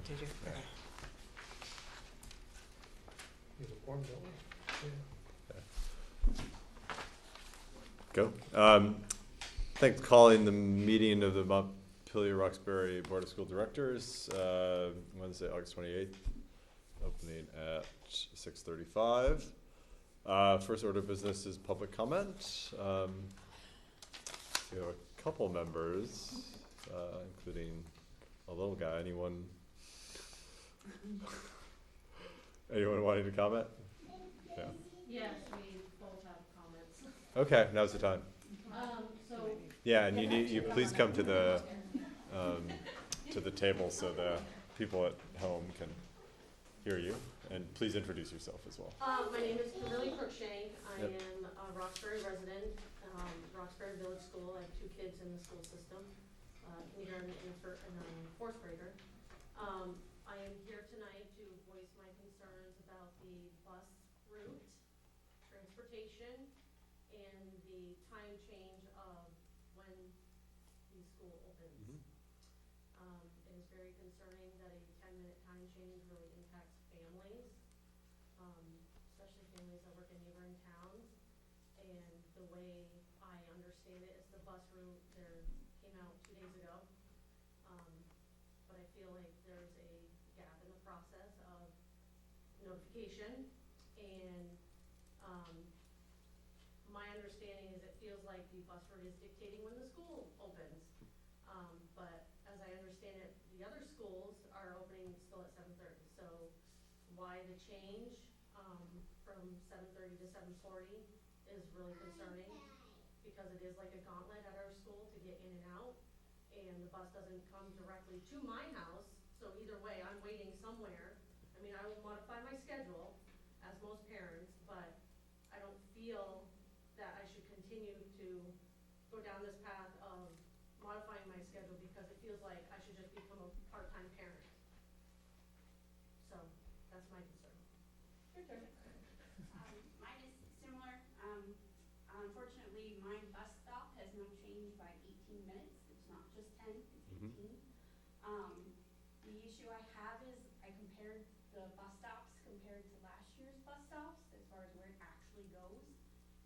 Did you? Okay. Use a form, don't we? Go. Thanks for calling the meeting of the Montpelier-Roxbury Board of School Directors, Wednesday, August 28th, opening at 6:35. First order of business is public comment. We have a couple members, including a little guy. Anyone wanting to comment? Yeah. Yes, we both have comments. Okay, now's the time. So Yeah, and you please come to the table so the people at home can hear you, and please introduce yourself as well. my name is Kimberly Crookshank. I Yep. am a Roxbury resident, Roxbury Village School. I have 2 kids in the school system, kindergarten and fourth grader. I am here tonight to voice my concerns about the bus route, transportation, and the time change of when the school opens. It is very concerning that a 10-minute time change really impacts families, especially families that work in neighboring towns. And the way I understand it is the bus route there came out 2 days ago. But I feel like there's a gap in the process of notification, and my understanding is it feels like the bus route is dictating when the school opens. But as I understand it, the other schools are opening still at 7:30. So why the change from 7:30 to 7:40 is really concerning, because it is like a gauntlet at our school to get in and out, and the bus doesn't come directly to my house. So either way, I'm waiting somewhere. I mean, I will modify my schedule, as most parents, but I don't feel that I should continue to go down this path of modifying my schedule, because it feels like I should just become a part-time parent. So that's my concern. Your turn. Mine is similar. Unfortunately, my bus stop has now changed by 18 minutes. It's not just 10, it's 18. The issue I have is I compared the bus stops compared to last year's bus stops as far as where it actually goes.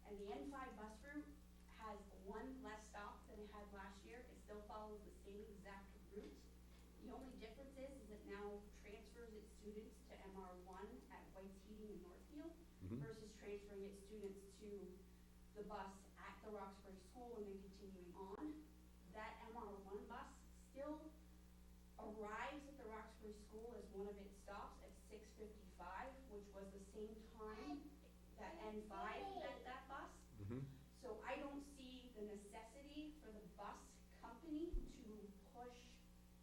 And the N5 bus route has 1 less stop than it had last year. It still follows the same exact route. The only difference is it now transfers its students to MR1 at White's Heating in Northfield versus transferring its students to the bus at the Roxbury School and then continuing on. That MR1 bus still arrives at the Roxbury School as one of its stops at 6:55, which was the same time that N5 had that bus. So I don't see the necessity for the bus company to push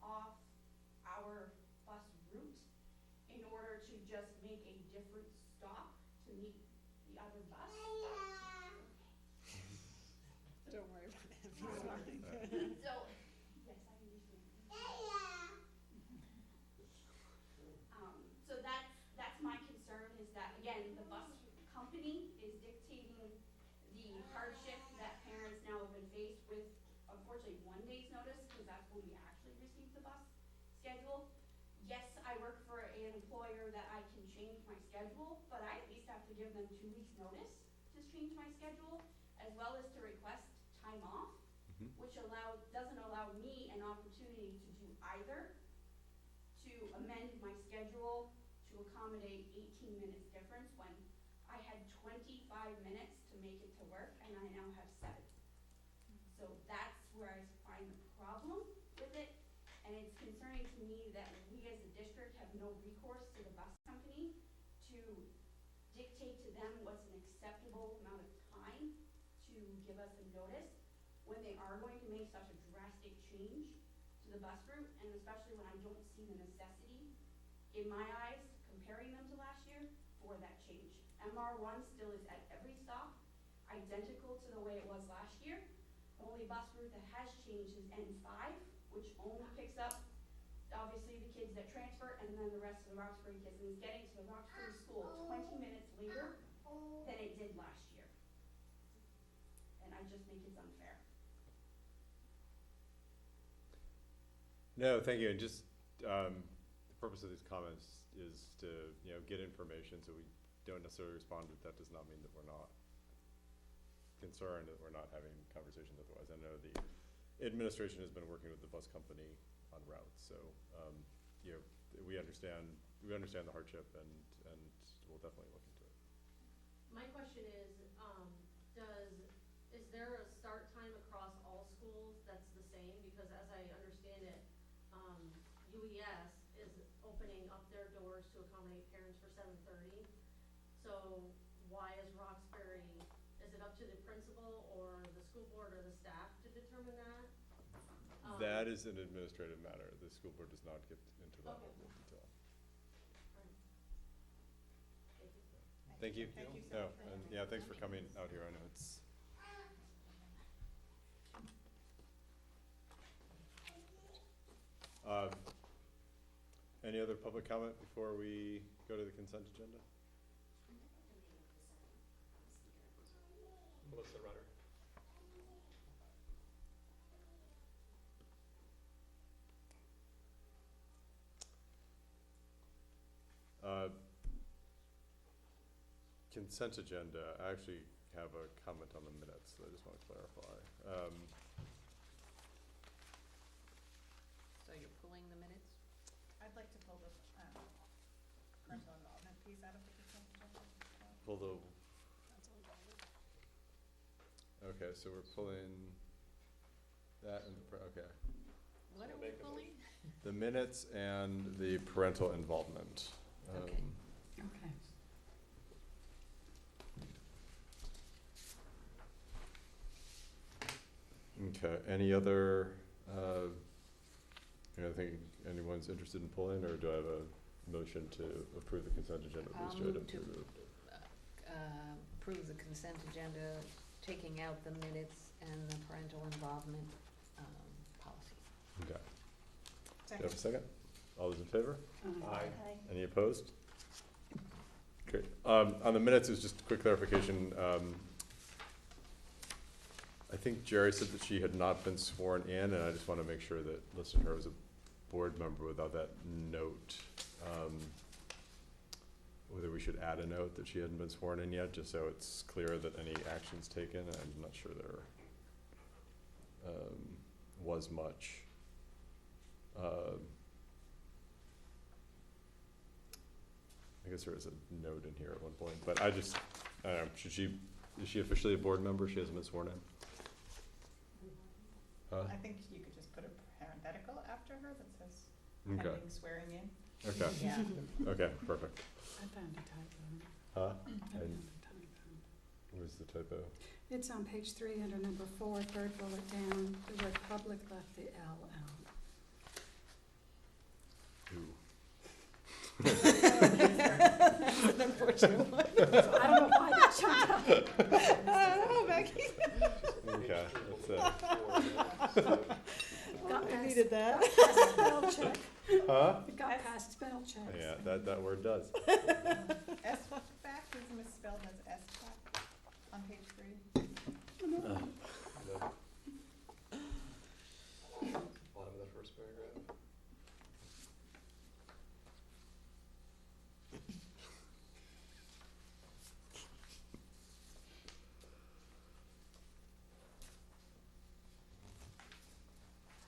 off our bus route in order to just make a different stop to meet the other bus. Don't worry about it. So, yes, I understand. So that's my concern, is that, again, the bus company is dictating the hardship that parents now have been faced with, unfortunately, 1 day's notice, because that's when we actually received the bus schedule. Yes, I work for an employer that I can change my schedule, but I at least have to give them 2 weeks' notice to change my schedule, as well as to request time off, which doesn't allow me an opportunity to do either, to amend my schedule to accommodate 18 minutes difference when I had 25 minutes to make it to work, and I now have 7. So that's where I find the problem with it, and it's concerning to me that we as a district have no recourse to the bus company to dictate to them what's an acceptable amount of time to give us a notice when they are going to make such a drastic change to the bus route, and especially when I don't see the necessity, in my eyes, comparing them to last year, for that change. MR1 still is at every stop, identical to the way it was last year. The only bus route that has changed is N5, which only picks up, obviously, the kids that transfer, and then the rest of the Roxbury kids, and is getting to the Roxbury School 20 minutes later than it did last year. And I just think it's unfair. No, thank you. And just purpose of these comments is to, get information, so we don't necessarily respond, but that does not mean that we're not concerned, that we're not having conversations otherwise. I know the administration has been working with the bus company on routes, so, we understand the hardship, and we'll definitely look into it. My question is, is there a start time across all schools that's the same? Because as I understand it, UES is opening up their doors to accommodate parents for 7:30. So why is Roxbury, is it up to the principal or the school board or the staff to determine that? That is an administrative matter. The school board does not get into that Okay. level of detail. Thank you. Thank you. Thank you No, so much. and thanks for coming out here. I know it's. Any other public comment before we go to the consent agenda? Melissa Rutter. Consent agenda, I actually have a comment on the minutes that I just want to clarify. So you're pulling the minutes? I'd like to pull the parental involvement piece out of the consent agenda. Pull the, Parental involvement. okay, so we're pulling that and, okay. What are We'll we make a pulling? The minutes and the parental involvement. Okay. Okay. Okay, any other, I think anyone's interested in pulling, or do I have a motion to approve the consent agenda with I'll these two move items to- removed? Approve the consent agenda, taking out the minutes and the parental involvement, policy. Okay. Do you have a second? All those in favor? Aye. Any opposed? Great. On the minutes, it's just a quick clarification. I think Jerry said that she had not been sworn in, and I just want to make sure that listing her as a board member without that note, whether we should add a note that she hadn't been sworn in yet, just so it's clear that any actions taken. I'm not sure there was much. I guess there is a note in here at one point, but I just, I don't know, is she officially a board member? She hasn't been sworn in? Huh? I think you could just put a parenthetical after her that says Okay, pending swearing in. okay, Yeah. okay, perfect. I found a typo. Huh? I And found a typo. where's the typo? It's on page 3 under number 4, third bullet down. The word public left the L out. Ooh. An unfortunate one. I don't know why that jumped out. I don't know, Becky. Okay, that's it. Got We past needed that. spell check. Huh? It got past spell check. Yeah, that word does. S-back is misspelled as S-back on page 3. Bottom of the first paragraph.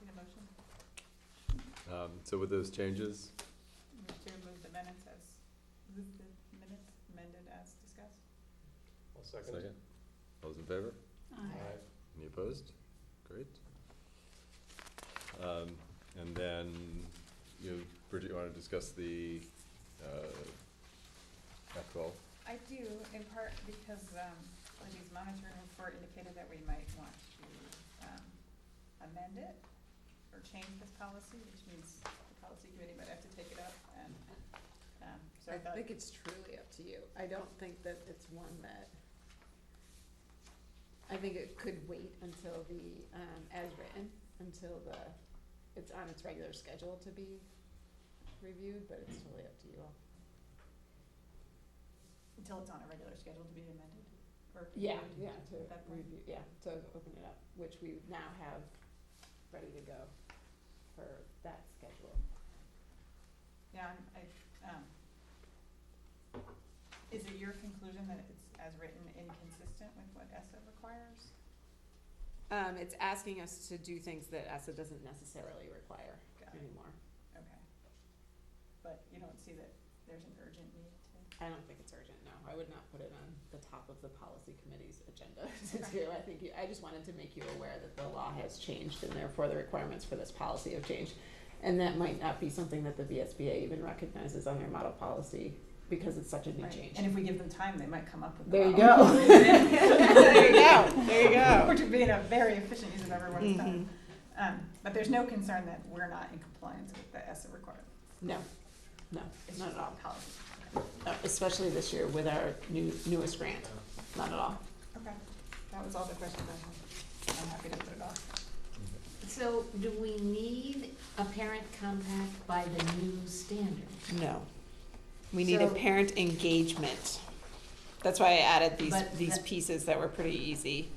Need a motion? So with those changes, Move to remove the minutes amended as discussed. I'll second. second, all those in favor? Aye. Any opposed? Great. And then, Bridget, you want to discuss the F-12? I do, in part because Libby's monitoring report indicated that we might want to amend it or change this policy, which means the policy committee might have to take it up, and so I I thought. think it's truly up to you. I don't think that it's one that, I think it could wait until the, as written, until it's on its regular schedule to be reviewed, but it's totally up to you all. Until it's on a regular schedule to be amended, or. Yeah, reviewed to at that point. review, to open it up, which we now have ready to go for that schedule. Yeah, is it your conclusion that it's as written inconsistent with what ESSA requires? It's asking us to do things that ESSA doesn't necessarily require Got it. anymore. Okay. But you don't see that there's an urgent need to? I don't think it's urgent, no. I would not put it on the top of the policy committee's agenda to do. I just wanted to make you aware that the law has changed and therefore the requirements for this policy have changed. And that might not be something that the VSBA even recognizes on their model policy because it's such a new Right. change. And if we give them time, they might come up with. There you model. go. There you go. There you go. Which would be a very efficient use of everyone's time. Mhm. But there's no concern that we're not in compliance with the ESSA requirement. No, no, It's not just at all. policy. Especially this year with our newest grant, not at all. Okay, that was all the questions I had. I'm happy to put it off. So do we need a parent compact by the new standard? No. We need a So- parent engagement. That's why I added But these that- pieces that were pretty easy.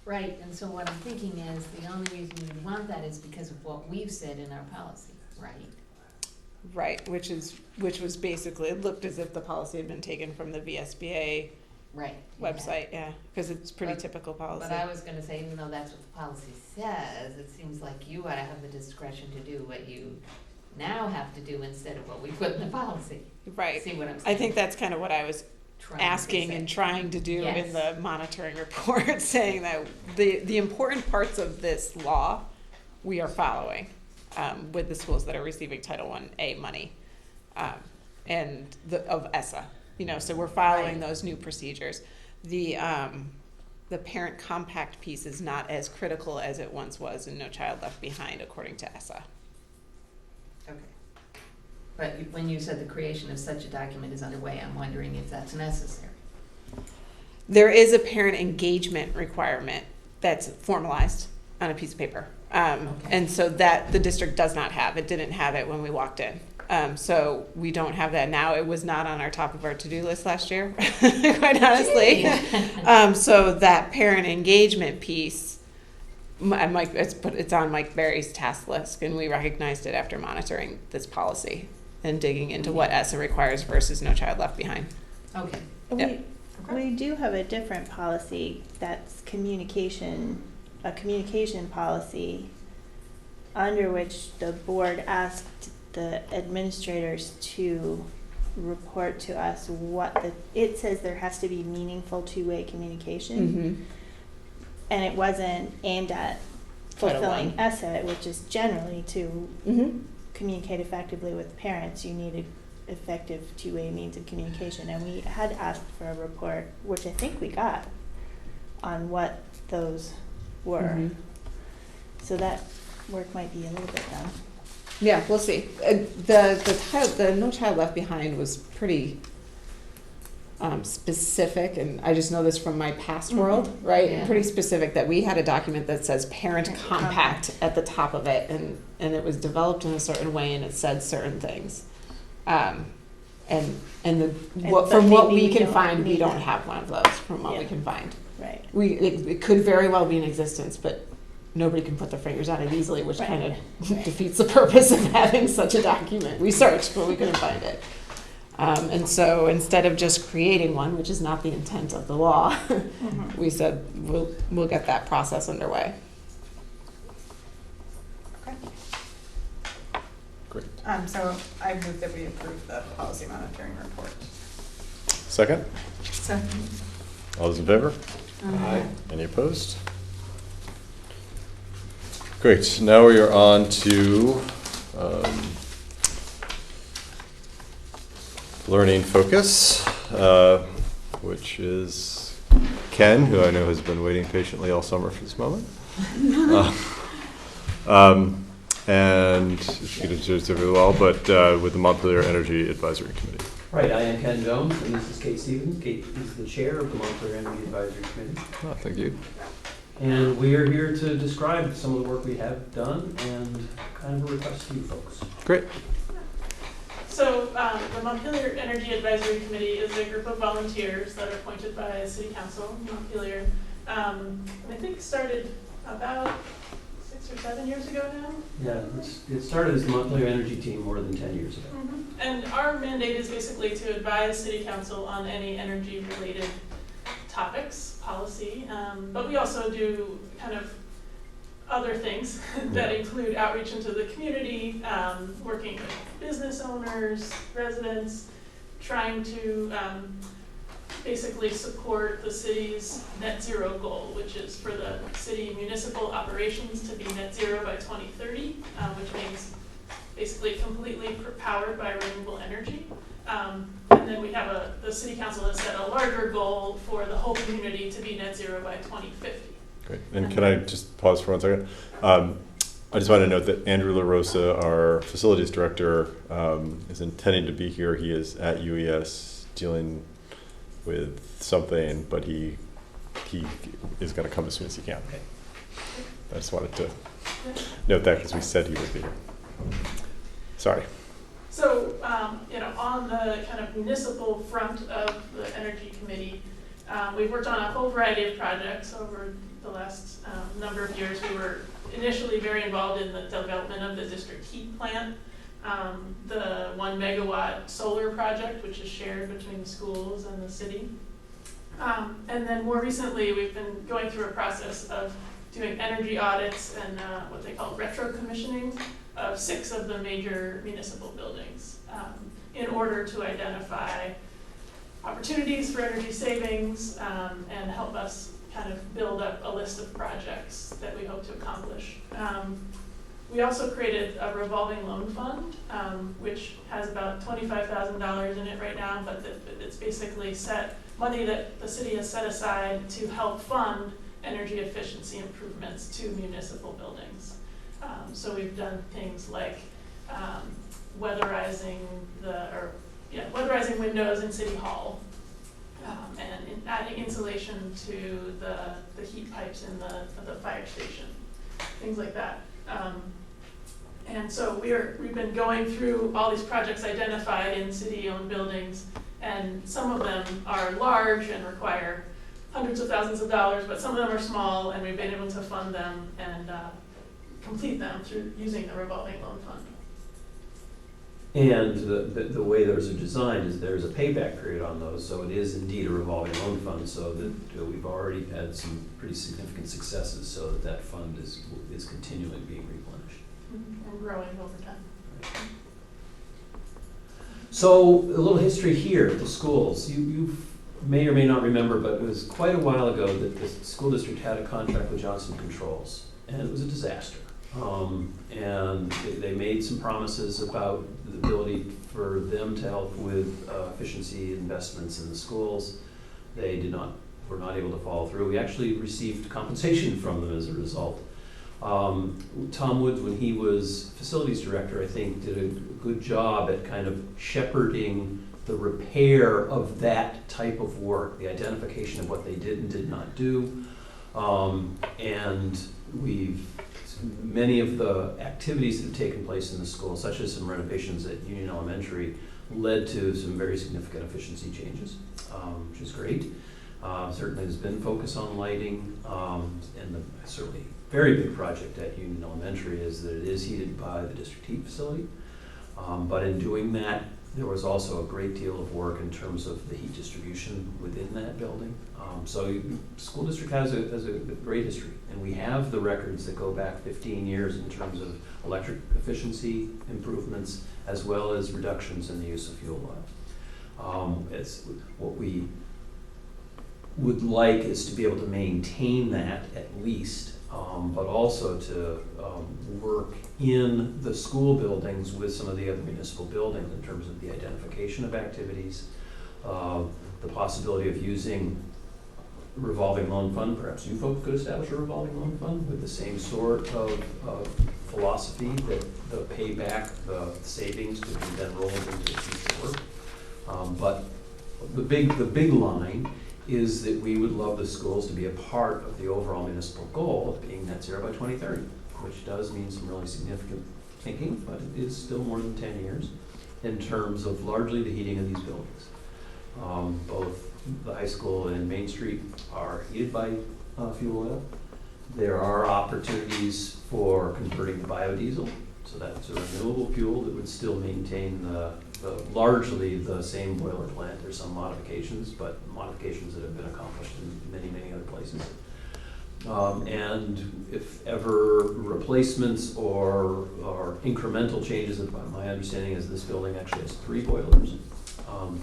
Right, and so what I'm thinking is, the only reason we want that is because of what we've said in our policy, right? Right, which was basically, it looked as if the policy had been taken from the VSBA Right. website, yeah, because it's pretty But- typical policy. But I was gonna say, even though that's what the policy says, it seems like you ought to have the discretion to do what you now have to do instead of what we put in the policy. Right. See what I'm I saying? think that's kind of what I was Trying to asking say. and trying to do in Yes. the monitoring report, saying that the important parts of this law, we are following, with the schools that are receiving Title I-A money, and of ESSA, so we're following Right. those new procedures. The parent compact piece is not as critical as it once was in No Child Left Behind, according to ESSA. Okay. But when you said the creation of such a document is underway, I'm wondering if that's necessary. There is a parent engagement requirement that's formalized on a piece of paper. Okay. And so that the district does not have. It didn't have it when we walked in. So we don't have that now. It was not on our top of our to-do list last year, quite honestly. So that parent engagement piece, it's on Mike Berry's task list, and we recognized it after monitoring this policy and digging into what ESSA requires versus No Child Left Behind. Okay. Yeah. We do have a different policy that's a communication policy, under which the board asked the administrators to report to us it says there has to be meaningful two-way communication. And it wasn't aimed at Title fulfilling I. ESSA, which is generally to Mm-hmm. communicate effectively with parents, you needed effective two-way means of communication. And we had asked for a report, which I think we got, on what those were. Mhm. So that work might be a little bit done. Yeah, we'll see. The No Child Left Behind was pretty specific, and I just know this from my past world, right? Yeah. Pretty specific that we had a document that says parent Parent compact at the top of it, and it was developed in a certain way, and it said certain things. From but what maybe we we can don't find, we need don't that. have one of those. From what we Yeah. can find, Right. it could very well be in existence, but nobody can put their fingers on it easily, which Right. kind of defeats the purpose of having such a document. We searched, but we couldn't find it. And so instead of just creating one, which is not the intent of the law, we said we'll get that process underway. Okay. Great. So I move that we approve the policy monitoring report. Second? So, All those in favor? Aye. Any opposed? Great, now we are on to Learning Focus, which is Ken, who I know has been waiting patiently all summer for this moment. And if you could introduce it really well, but with the Montpelier Energy Advisory Committee. Right, I am Ken Jones, and this is Kate Stevens. Kate is the chair of the Montpelier Energy Advisory Committee. Oh, thank you. And we are here to describe some of the work we have done and kind of a request to you folks. Great. So the Montpelier Energy Advisory Committee is a group of volunteers that are appointed by City Council, Montpelier. I think started about 6 6 or 7 years ago now. Yeah, it started as the Montpelier Energy Team more than 10 years ago. And our mandate is basically to advise city council on any energy-related topics, policy, but we also do kind of other things that include outreach into the community, working with business owners, residents, trying to basically support the city's net zero goal, which is for the city municipal operations to be net zero by 2030, which means basically completely powered by renewable energy. And then we have the city council has set a larger goal for the whole community to be net zero by 2050. Great. And can I just pause for 1 second? I just want to note that Andrew LaRosa, our facilities director, is intending to be here. He is at UES dealing with something, but he is going to come as soon as he can. I just wanted to note that because we said he would be here. Sorry. So, on the kind of municipal front of the Energy Committee, we've worked on a whole variety of projects over the last number of years. We were initially very involved in the development of the district heat plant, the 1 megawatt solar project, which is shared between the schools and the city. And then more recently, we've been going through a process of doing energy audits and what they call retro commissioning of 6 of the major municipal buildings in order to identify opportunities for energy savings and help us kind of build up a list of projects that we hope to accomplish. We also created a revolving loan fund, which has about $25,000 in it right now, but it's basically money that the city has set aside to help fund energy efficiency improvements to municipal buildings. So we've done things like weatherizing windows in City Hall, and adding insulation to the heat pipes in the fire station, things like that. And so we've been going through all these projects identified in city-owned buildings, and some of them are large and require hundreds of thousands of dollars, but some of them are small, and we've been able to fund them and complete them through using the revolving loan fund. And the way those are designed is there's a payback period on those, so it is indeed a revolving loan fund, so that we've already had some pretty significant successes, so that fund is continually being replenished. And growing over time. So a little history here at the schools. You may or may not remember, but it was quite a while ago that the school district had a contract with Johnson Controls, and it was a disaster. And they made some promises about the ability for them to help with efficiency investments in the schools. They were not able to follow through. We actually received compensation from them as a result. Tom Woods, when he was facilities director, I think did a good job at kind of shepherding the repair of that type of work, the identification of what they did and did not do. And many of the activities that have taken place in the school, such as some renovations at Union Elementary, led to some very significant efficiency changes, which is great. Certainly there's been focus on lighting, and certainly very big project at Union Elementary is that it is heated by the district heat facility. But in doing that, there was also a great deal of work in terms of the heat distribution within that building. So the school district has a great history, and we have the records that go back 15 years in terms of electric efficiency improvements as well as reductions in the use of fuel oil. It's what we would like is to be able to maintain that at least, but also to work in the school buildings with some of the other municipal buildings in terms of the identification of activities, the possibility of using revolving loan fund. Perhaps you folks could establish a revolving loan fund with the same sort of philosophy that the payback, the savings could be then rolled into future work. But the big line is that we would love the schools to be a part of the overall municipal goal of being net zero by 2030, which does mean some really significant thinking, but it is still more than 10 years in terms of largely the heating of these buildings. Both the high school and Main Street are heated by fuel oil, There are opportunities for converting to biodiesel, so that's a renewable fuel that would still maintain largely the same boiler plant. There's some modifications, but modifications that have been accomplished in many, many other places. And if ever replacements or incremental changes, my understanding is this building actually has 3 boilers.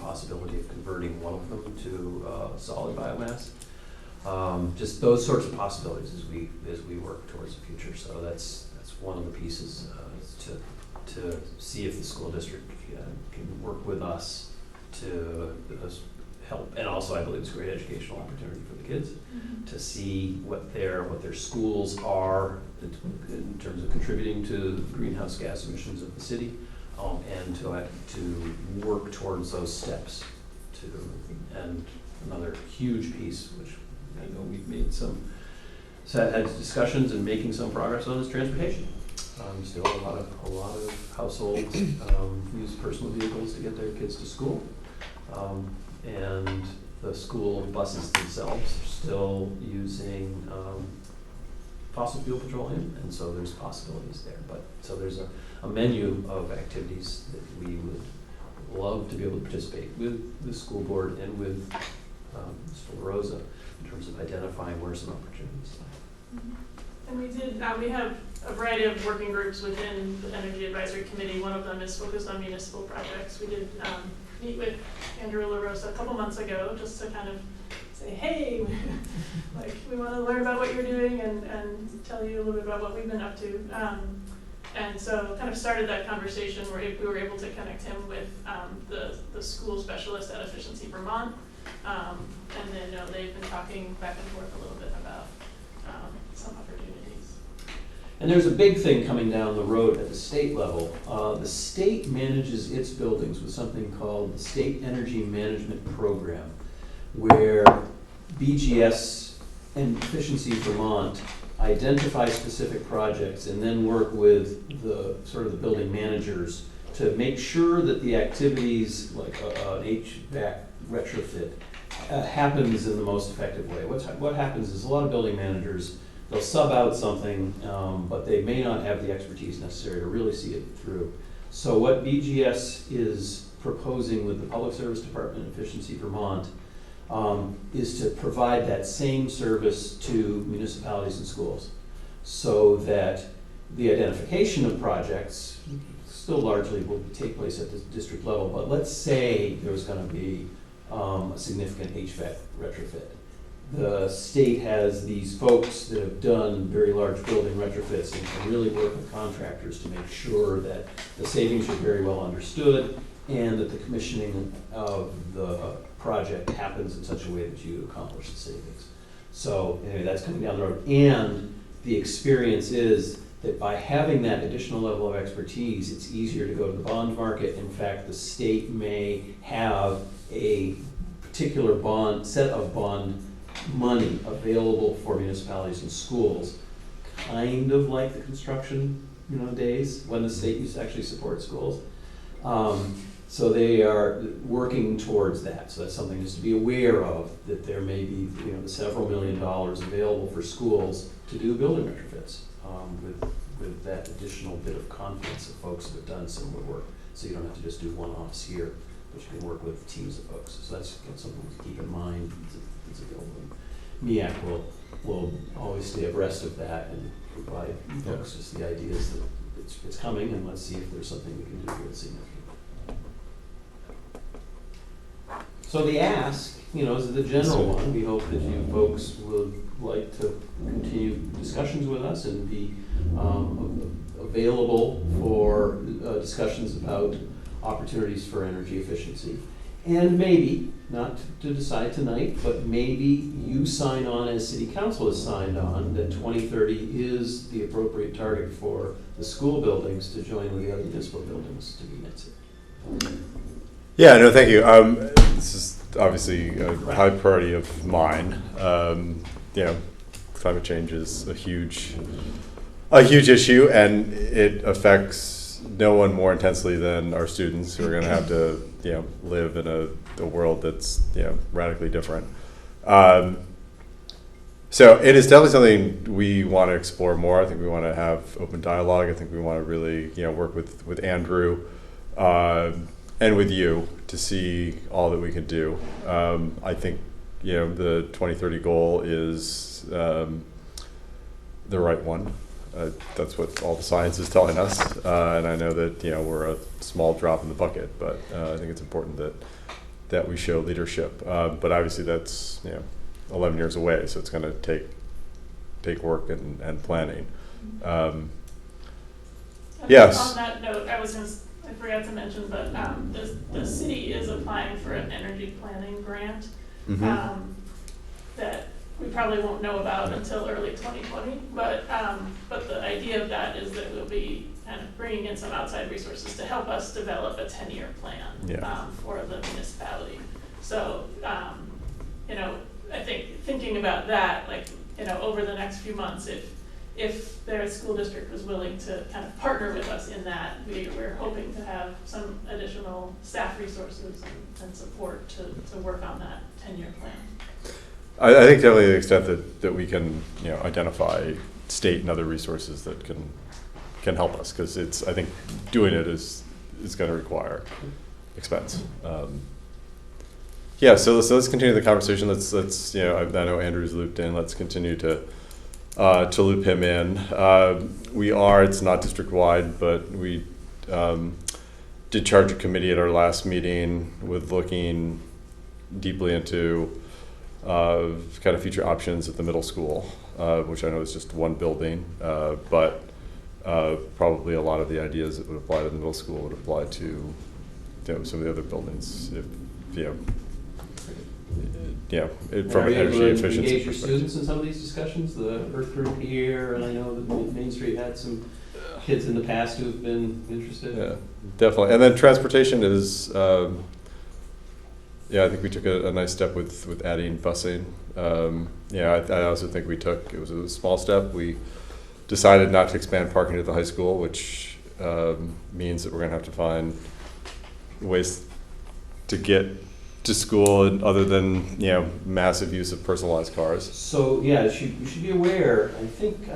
Possibility of converting one of them to solid biomass. Just those sorts of possibilities as we work towards the future. So that's one of the pieces to see if the school district can work with us to help. And also, I believe it's a great educational opportunity for the kids to see what their schools are in terms of contributing to the greenhouse gas emissions of the city, and to work towards those steps. And another huge piece, which I know we've made had discussions and making some progress on, is transportation. Still a lot of households use personal vehicles to get their kids to school. And the school buses themselves are still using fossil fuel petroleum, and so there's possibilities there. So there's a menu of activities that we would love to be able to participate with the school board and with Ms. Rosa in terms of identifying where some opportunities lie. And we have a variety of working groups within the Energy Advisory Committee. One of them is focused on municipal projects. We did meet with Andrew LaRosa a couple months ago just to kind of say, hey, like, we want to learn about what you're doing and tell you a little bit about what we've been up to. And so kind of started that conversation where we were able to connect him with the school specialist at Efficiency Vermont. And then they've been talking back and forth a little bit about some opportunities. And there's a big thing coming down the road at the state level. The state manages its buildings with something called the State Energy Management Program, where BGS and Efficiency Vermont identify specific projects and then work with the building managers to make sure that the activities like an HVAC retrofit happens in the most effective way. What happens is a lot of building managers, they'll sub out something, but they may not have the expertise necessary to really see it through. So what BGS is proposing with the Public Service Department and Efficiency Vermont is to provide that same service to municipalities and schools, so that the identification of projects still largely will take place at the district level. But let's say there was going to be a significant HVAC retrofit. The state has these folks that have done very large building retrofits and can really work with contractors to make sure that the savings are very well understood and that the commissioning of the project happens in such a way that you accomplish the savings. So anyway, that's coming down the road. And the experience is that by having that additional level of expertise, it's easier to go to the bond market. In fact, the state may have a particular set of bond money available for municipalities and schools, kind of like the construction days when the state used to actually support schools. So they are working towards that. So that's something just to be aware of, that there may be the several $1 million available for schools to do building retrofits with that additional bit of confidence of folks that have done similar work. So you don't have to just do one-offs here, but you can work with teams of folks. So that's something to keep in mind. It's available. MEAC will always stay abreast of that and provide folks just the ideas that it's coming, and let's see if there's something we can do here that's significant. So the ask, is the general one. We hope that you folks would like to continue discussions with us and be available for discussions about opportunities for energy efficiency. And maybe, not to decide tonight, but maybe you sign on as City Council has signed on that 2030 is the appropriate target for the school buildings to join with the other municipal buildings to be net zero. Yeah, no, thank you. This is obviously a high priority of mine. Climate change is a huge issue, and it affects no one more intensely than our students, who are going to have to, live in a world that's, radically different. So it is definitely something we want to explore more. I think we want to have open dialogue. I think we want to really, work with Andrew and with you to see all that we can do. I think, the 2030 goal is the right one. That's what all the science is telling us. And I know that, we're a small drop in the bucket, but I think it's important that we show leadership. But obviously that's, 11 years away, so it's going to take work and planning. Yes. On that note, I forgot to mention, but the city is applying for an energy planning grant that we probably won't know about until early 2020. But the idea of that is that we'll be kind of bringing in some outside resources to help us develop a 10-year plan for the municipality. So, I think thinking about that, over the next few months, if their school district was willing to kind of partner with us in that, we're hoping to have some additional staff resources and support to work on that 10-year plan. I think definitely to the extent that we can, identify state and other resources that can help us, because I think doing it is going to require expense. So let's continue the conversation. Let's I know Andrew's looped in. Let's continue to loop him in. It's not district-wide, but we did charge a committee at our last meeting with looking deeply into kind of future options at the middle school, which I know is just one building, but probably a lot of the ideas that would apply to the middle school would apply to some of the other buildings, from an energy efficiency engage your perspective. students in some of these discussions, the Earth Group here, and I know that Main Street had some kids in the past who have been interested. Yeah, definitely. And then transportation is, I think we took a nice step with adding busing. I also think it was a small step. We decided not to expand parking at the high school, which means that we're gonna have to find ways to get to school other than, massive use of personalized cars. So, you should be aware, I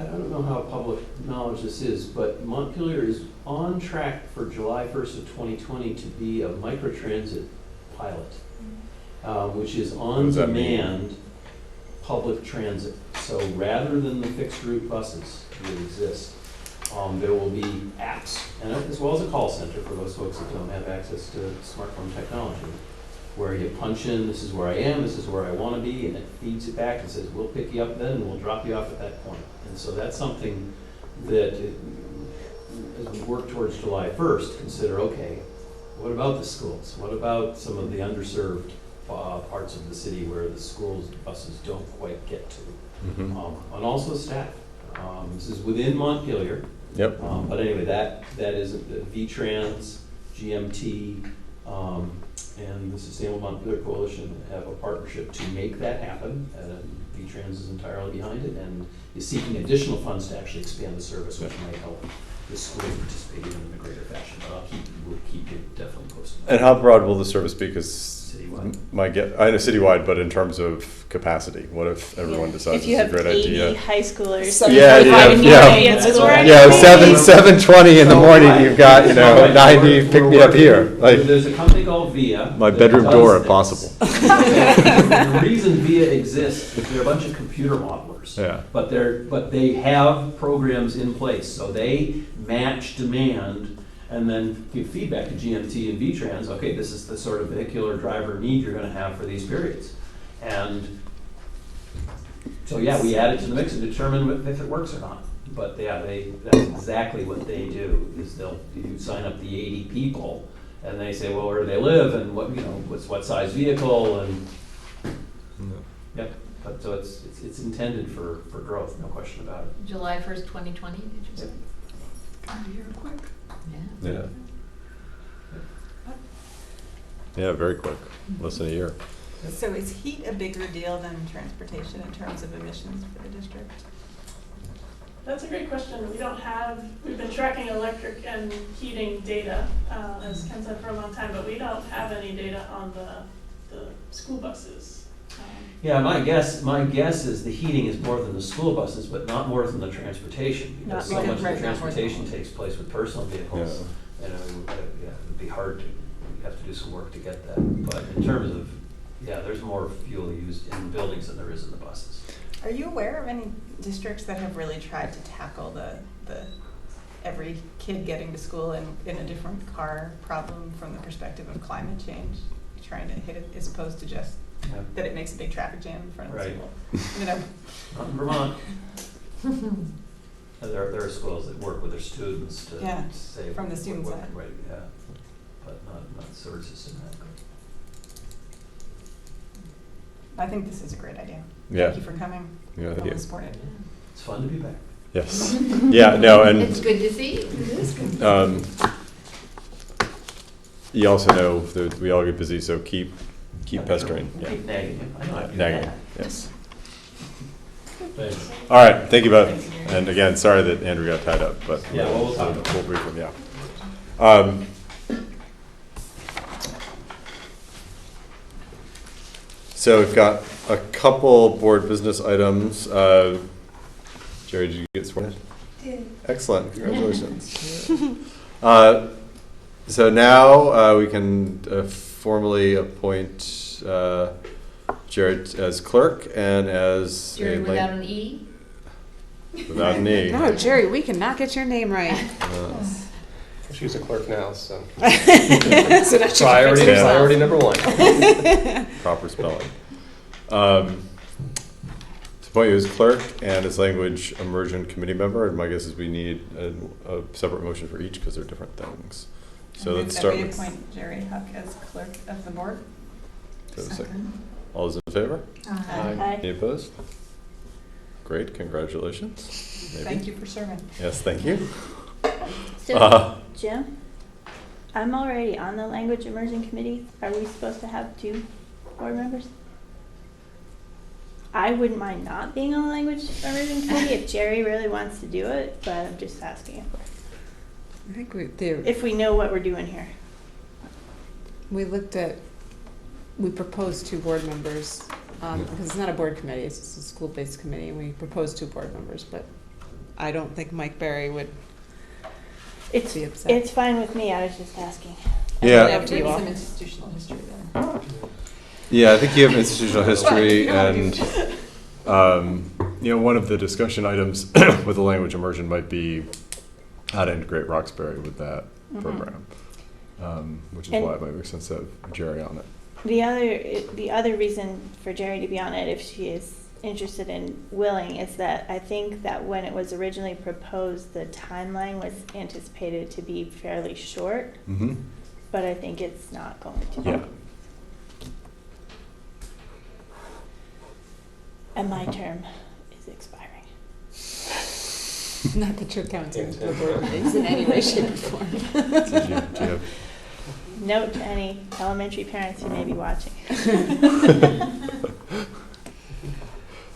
don't know how public knowledge this is, but Montpelier is on track for July 1st of 2020 to be a microtransit pilot, which is on-demand public transit. So rather than the fixed route buses that exist, there will be apps, and as well as a call center for those folks that don't have access to smartphone technology, where you punch in, this is where I am, this is where I want to be, and it feeds it back and says, we'll pick you up then, and we'll drop you off at that point. And so that's something that, as we work towards July 1st, consider, okay, what about the schools? What about some of the underserved parts of the city where the schools buses don't quite get to? And also staff. This is within Montpelier. Yep. But anyway, that is VTrans, GMT, and the Sustainable Montpelier Coalition have a partnership to make that happen. VTrans is entirely behind it and is seeking additional funds to actually expand the service, which might help the school participate even in a greater fashion. But we'll keep you definitely posted. And how broad will the service be? Because citywide. I know citywide, but in terms of capacity, what if everyone decides If you it's a have great 80 idea? high schoolers, Yeah, at school right now. 7:20 in the morning. You've got 90. Pick me up here. There's a company called VIA. My bedroom door, if possible. The reason VIA exists is they're a bunch of computer modelers. Yeah. But they have programs in place, so they match demand and then give feedback to GMT and VTrans. Okay, this is the sort of vehicular driver need you're going to have for these periods, and so we add it to the mix and determine if it works or not. But that's exactly what they do. Is you sign up the 80 people, and they say, well, where do they live, and what size vehicle, and But so it's intended for growth, no question about it. July 1st, 2020, did you say? Here quick. Yeah. Yeah, very quick. Less than a year. So is heat a bigger deal than transportation in terms of emissions for the district? That's a great question. We've been tracking electric and heating data, as Ken said, for a long time, but we don't have any data on the school buses. Yeah, my guess is the heating is more than the school buses, but not more than the transportation. Because Not so more much than- of the right, not more than- transportation takes place with personal vehicles. And it'd be hard to, you have to do some work to get that. But in terms of, there's more fuel used in buildings than there is in the buses. Are you aware of any districts that have really tried to tackle the every kid getting to school in a different car problem from the perspective of climate change? Trying to hit it as opposed to just Yeah. that it makes a big traffic jam in front of the Right. school. You know, Not in Vermont. There are schools that work with their students to Yeah, say. from the student side. Right, yeah, but not sort of systematically. I think this is a great idea. Yeah. Thank you for coming. Yeah, I'll yeah. support it. It's fun to be back. Yes. Yeah, no, It's and good to see you. You also know that we all get busy, so keep pestering. Yeah. Keep nagging him. I know I do Nagging, that. yes. Thanks. All right, thank you both. And again, sorry that Andrew got tied up, but Yeah, well, we'll talk about it. we'll brief him, yeah. So we've got a couple board business items. Jerry, did you get sworn in? Did. Excellent, congratulations. So now we can formally appoint Jared as clerk and as Jerry a without an E? without an E. No, Jerry, we cannot get your name right. She's a clerk now, so So now she can priority, fix herself. priority number one. Proper spelling. To appoint you as clerk and as language immersion committee member, and my guess is we need a separate motion for each because they're different things. So let's start We with, appoint Jerry Huck as clerk of the board. so a second. All those in favor? Aye. Any opposed? Great, congratulations. Maybe. Thank you for serving. Yes, thank you. So, Jim, I'm already on the language immersion committee. Are we supposed to have 2 board members? I wouldn't mind not being on the language immersion committee if Jerry really wants to do it, but I'm just asking I think if we know what we're doing here. we proposed 2 board members, because it's not a board committee, it's just a school-based committee, and we proposed 2 board members, but I don't think Mike Berry would It's be upset. it's fine with me. I was just asking. Yeah. Up to you all. Some institutional history then. Yeah, I think you have institutional history and, one of the discussion items with the language immersion might be how to integrate Roxbury with that program, which is And- why it might make sense to have Jerry on it. The other reason for Jerry to be on it, if she is interested and willing, is that I think that when it was originally proposed, the timeline was anticipated to be fairly short, Mm-hmm. but I think it's not going to be. Yeah. And my term is expiring. Not that you're counting the board meetings in any way, shape, or form. So do you have Note to any elementary parents who may be watching.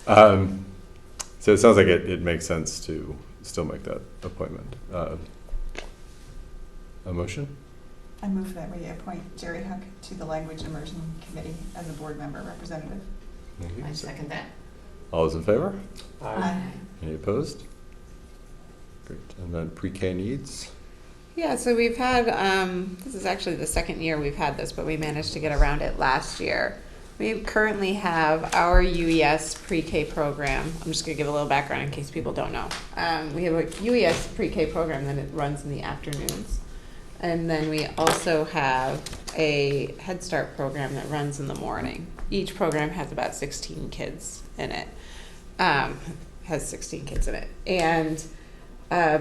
So it sounds like it makes sense to still make that appointment. A motion? I move that we appoint Jerry Huck to the language immersion committee as a board member representative. Thank you. I second that. All those in favor? Aye. Any opposed? Great. And then pre-K needs? Yeah, so we've had, this is actually the second year we've had this, but we managed to get around it last year. We currently have our UES pre-K program. I'm just gonna give a little background in case people don't know. We have a UES pre-K program that it runs in the afternoons. And then we also have a Head Start program that runs in the morning. Each program has about 16 kids in it. Has 16 kids in it. And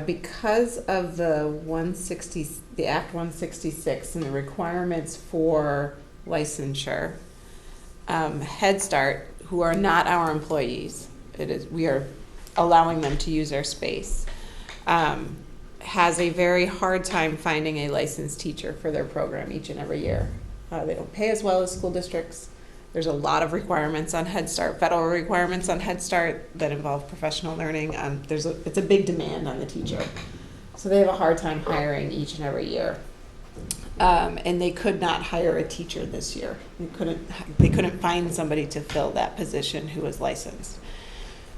because of the Act 166 and the requirements for licensure, Head Start, who are not our employees, we are allowing them to use our space, has a very hard time finding a licensed teacher for their program each and every year. They don't pay as well as school districts. There's a lot of requirements on Head Start, federal requirements on Head Start that involve professional learning. It's a big demand on the teacher. So they have a hard time hiring each and every year. And they could not hire a teacher this year. They couldn't find somebody to fill that position who was licensed.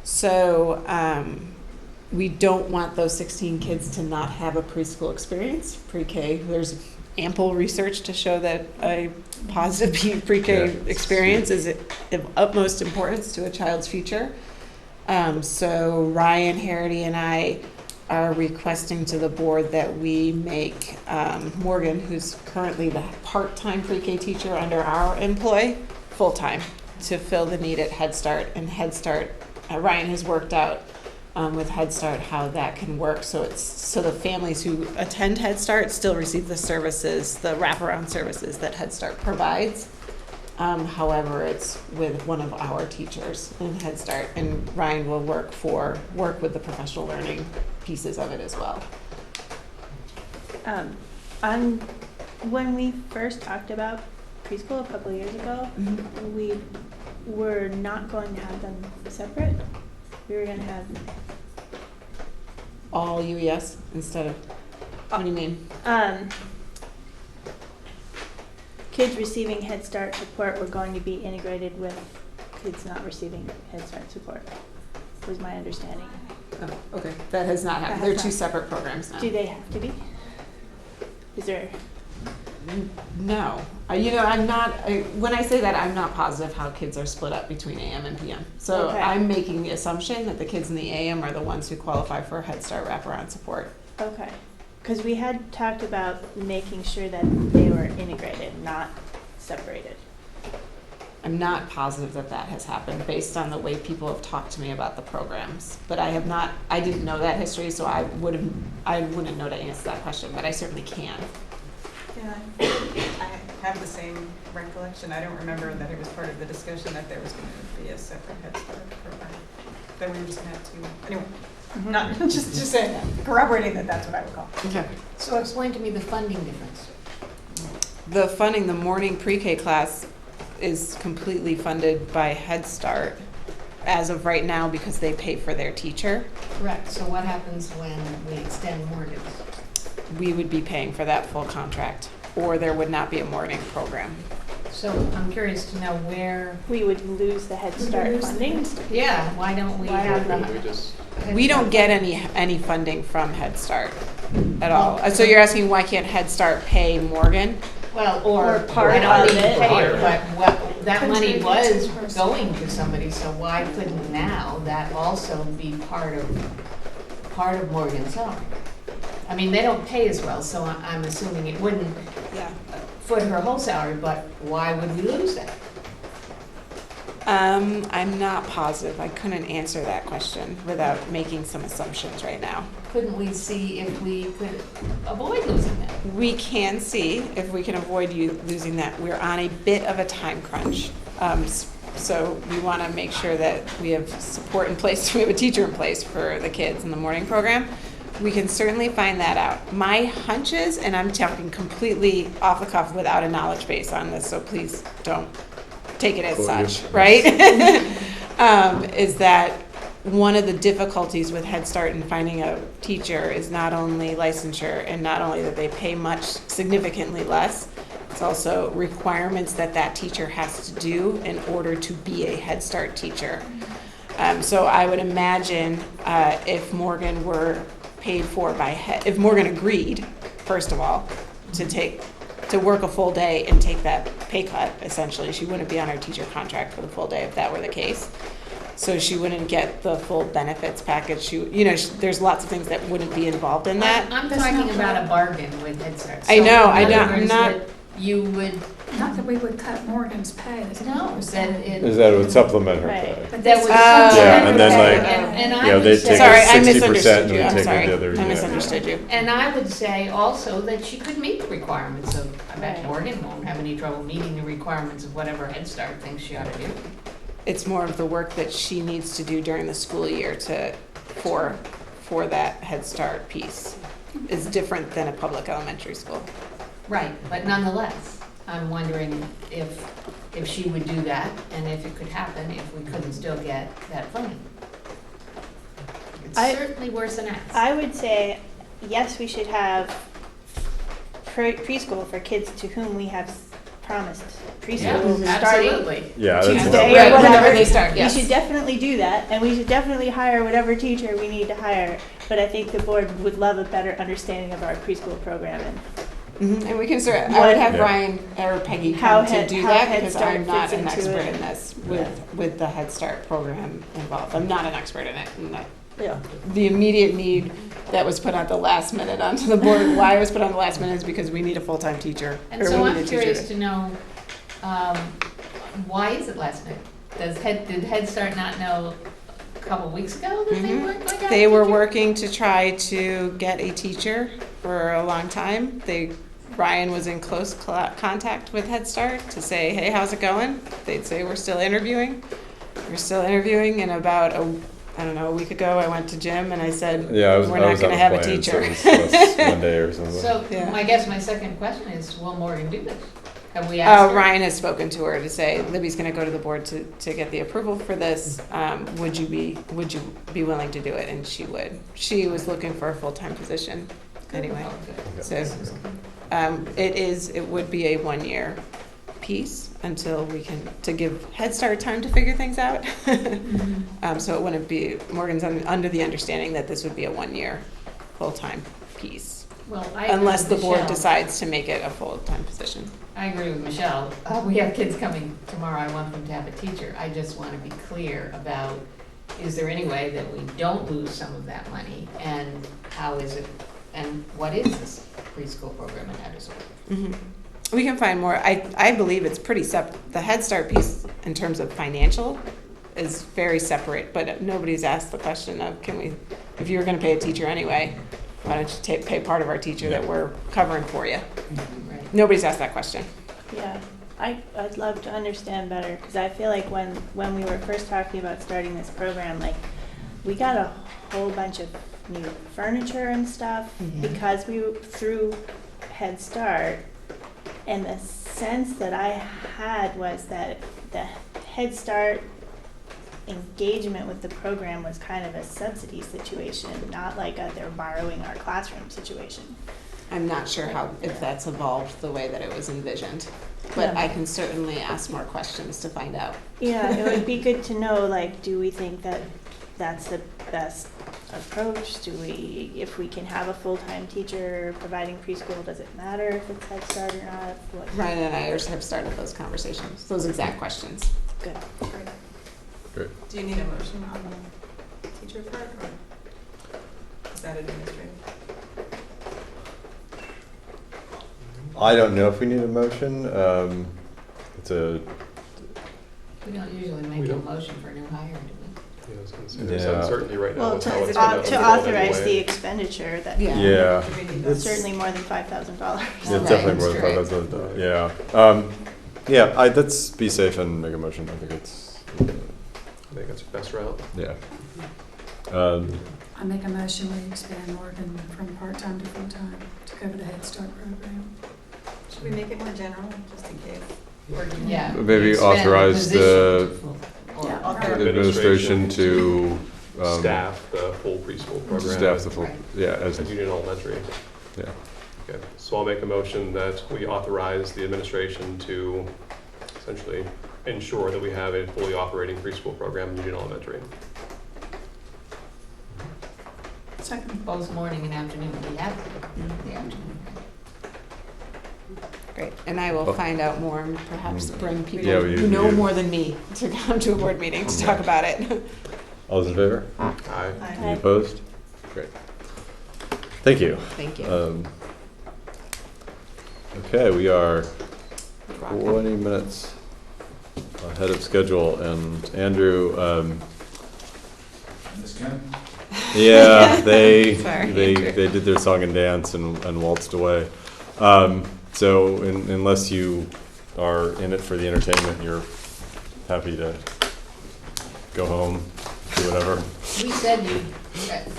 So we don't want those 16 kids to not have a preschool experience, pre-K. There's ample research to show that a positive pre-K experience is of utmost importance to a child's future. So Ryan Harity and I are requesting to the board that we make Morgan, who's currently the part-time pre-K teacher under our employ, full-time to fill the need at Head Start. And Head Start, Ryan has worked out with Head Start how that can work. So the families who attend Head Start still receive the services, the wraparound services that Head Start provides. However, it's with one of our teachers in Head Start, and Ryan will work with the professional learning pieces of it as well. When we first talked about preschool a couple of years ago, we were not going to have them separate. We were going to have All UES instead of, what do you mean? Kids receiving Head Start support were going to be integrated with kids not receiving Head Start support, was my understanding. Oh, okay. That has not happened. They're two separate programs now. Do they have to be? Is there? No. I'm not, when I say that, I'm not positive how kids are split up between AM and PM. So Okay. I'm making the assumption that the kids in the AM are the ones who qualify for Head Start wraparound support. Okay. Because we had talked about making sure that they were integrated, not separated. I'm not positive that has happened based on the way people have talked to me about the programs. But I didn't know that history, so I wouldn't know to answer that question, but I certainly can. Yeah, I have the same recollection. I don't remember that it was part of the discussion that there was going to be a separate Head Start program. That we were just going to have two. Anyway, not just saying that, corroborating that that's what I recall. Okay. So explain to me the funding difference. The funding, the morning pre-K class is completely funded by Head Start as of right now because they pay for their teacher. Correct. So what happens when we extend Morgan's? We would be paying for that full contract, or there would not be a morning program. So I'm curious to know where. We would lose the Head Start funding. Yeah, why don't we have Why them? don't we just, We don't get any funding from Head Start at all. So you're asking why can't Head Start pay Morgan? Well, Or part I don't of mean it. pay her, but that money Contribute was to her going to somebody, so why couldn't now that also be part of Morgan's salary? I mean, they don't pay as well, so I'm assuming it wouldn't foot her whole salary, but why would we lose that? I'm not positive. I couldn't answer that question without making some assumptions right now. Couldn't we see if we could avoid losing that? We can see if we can avoid you losing that. We're on a bit of a time crunch. So we want to make sure that we have support in place. We have a teacher in place for the kids in the morning program. We can certainly find that out. My hunches, and I'm talking completely off the cuff without a knowledge base on this, so please don't take it as such, right? Is that one of the difficulties with Head Start in finding a teacher is not only licensure and not only that they pay significantly less, it's also requirements that teacher has to do in order to be a Head Start teacher. So I would imagine if Morgan were paid for by if Morgan agreed, first of all, to work a full day and take that pay cut, essentially, she wouldn't be on her teacher contract for the full day if that were the case. So she wouldn't get the full benefits package. There's lots of things that wouldn't be involved in that. I'm talking about a bargain with Head Start. I know, I'm not. You would. Not that we would cut Morgan's pay. No, that it. Is that it would supplement her Right. pay? But That this- would. Yeah, and then And I you know, would they'd say. take Sorry, a I 60% misunderstood and you. then I'm take sorry. the other. I misunderstood you. And I would say also that she could meet the requirements of, I bet Right. Morgan won't have any trouble meeting the requirements of whatever Head Start thinks she ought to do. It's more of the work that she needs to do during the school year for that Head Start piece is different than a public elementary school. Right, but nonetheless, I'm wondering if she would do that, and if it could happen, if we couldn't still get that funding. It's I- certainly worse than ask. I would say, yes, we should have preschool for kids to whom we have promised Yeah, preschool starting absolutely. Yeah, that's Tuesday Right, or whenever whatever. they start, We yes. should definitely do that, and we should definitely hire whatever teacher we need to hire. But I think the board would love a better understanding of our preschool program and And we can I would have Yeah. Ryan or Peggy How come to Head- do how that Head because Start I'm not fits an into expert it. in this Yeah. with the Head Start program involved. I'm not an expert in it. And yeah. the immediate need that was put at the last minute onto the board, why it was put on the last minute is because we need a full-time teacher. And or so we I'm need a teacher curious to know, why is it last minute? Did Head Start not know a couple weeks ago that they Mhm. weren't going to have They a were teacher? working to try to get a teacher for a long time. Ryan was in close contact with Head Start to say, hey, how's it going? They'd say, we're still interviewing. We're still interviewing. And about a week ago, I went to Jim and I said, Yeah, we're not going to have a plane, so teacher. it was last Monday or something. So Yeah. my second question is, will Morgan do this? Have we asked her? Ryan has spoken to her to say, Libby's going to go to the board to get the approval for this. Would you be willing to do it? And she would. She was looking for a full-time position anyway. Oh, good. So it would be a 1-year piece until to give Head Start time to figure things out. So it wouldn't be, Morgan's under the understanding that this would be a 1-year full-time piece. Well, I agree Unless with the board Michelle. decides to make it a full-time position. I agree with Michelle. We have kids coming tomorrow. I want them to have a teacher. I just want to be clear about, is there any way that we don't lose some of that money? And how is it, and what is this preschool program and how does it work? Mhm. We can find more. I believe it's pretty the Head Start piece in terms of financial is very separate, but nobody's asked the question of, if you were gonna pay a teacher anyway, why don't you pay part of our teacher that we're covering for you? Right. Nobody's asked that question. Yeah, I'd love to understand better, because I feel like when we were first talking about starting this program, like, we got a whole bunch of new furniture and stuff because we were through Head Start, and the sense that I had was that the Head Start engagement with the program was kind of a subsidy situation, not like they're borrowing our classroom situation. I'm not sure if that's evolved the way that it was envisioned, but Yeah. I can certainly ask more questions to find out. Yeah, it would be good to know, like, do we think that that's the best approach? If we can have a full-time teacher providing preschool, does it matter if it's Head Start or not? Ryan and I have started those conversations, those exact questions. Good. Great. Do you need a motion on the teacher part, or is that administrative? I don't know if we need a motion. It's We don't usually make We a don't. motion for a new hire, do Yeah, I was gonna say, there's Yeah. uncertainty right now Well, with to how it's gonna to unfold authorize the anyway. expenditure, that Yeah. yeah. Do we need It's- certainly more than $5,000. It's Right, definitely more that's than true. $5,000. Yeah. Let's be safe and make a motion. I think it's, I think that's the best route. yeah. I make a motion we expand Morgan from part-time to full-time to cover the Head Start program. Should we make it more general, just in case? Or do you- we? Yeah. Maybe Expand authorize position the to full- or- Yeah. Author- administration to Staff the full preschool program. staff the full, Right. yeah, as, At Union Elementary. yeah. Okay, so I'll make a motion that we authorize the administration to essentially ensure that we have a fully operating preschool program in Union Elementary. Second. Both morning and afternoon, we have the afternoon. Great, and I will find out more and perhaps bring people Yeah, who know more than me to come to a board meeting to talk about it. All those in favor? Aye. Any opposed? Great. Thank you. Thank you. Okay, we are 20 minutes ahead of schedule, and Andrew, yeah, they Sorry, they Andrew. they did their song and dance and waltzed away. So unless you are in it for the entertainment, you're happy to go home, do whatever. We said you.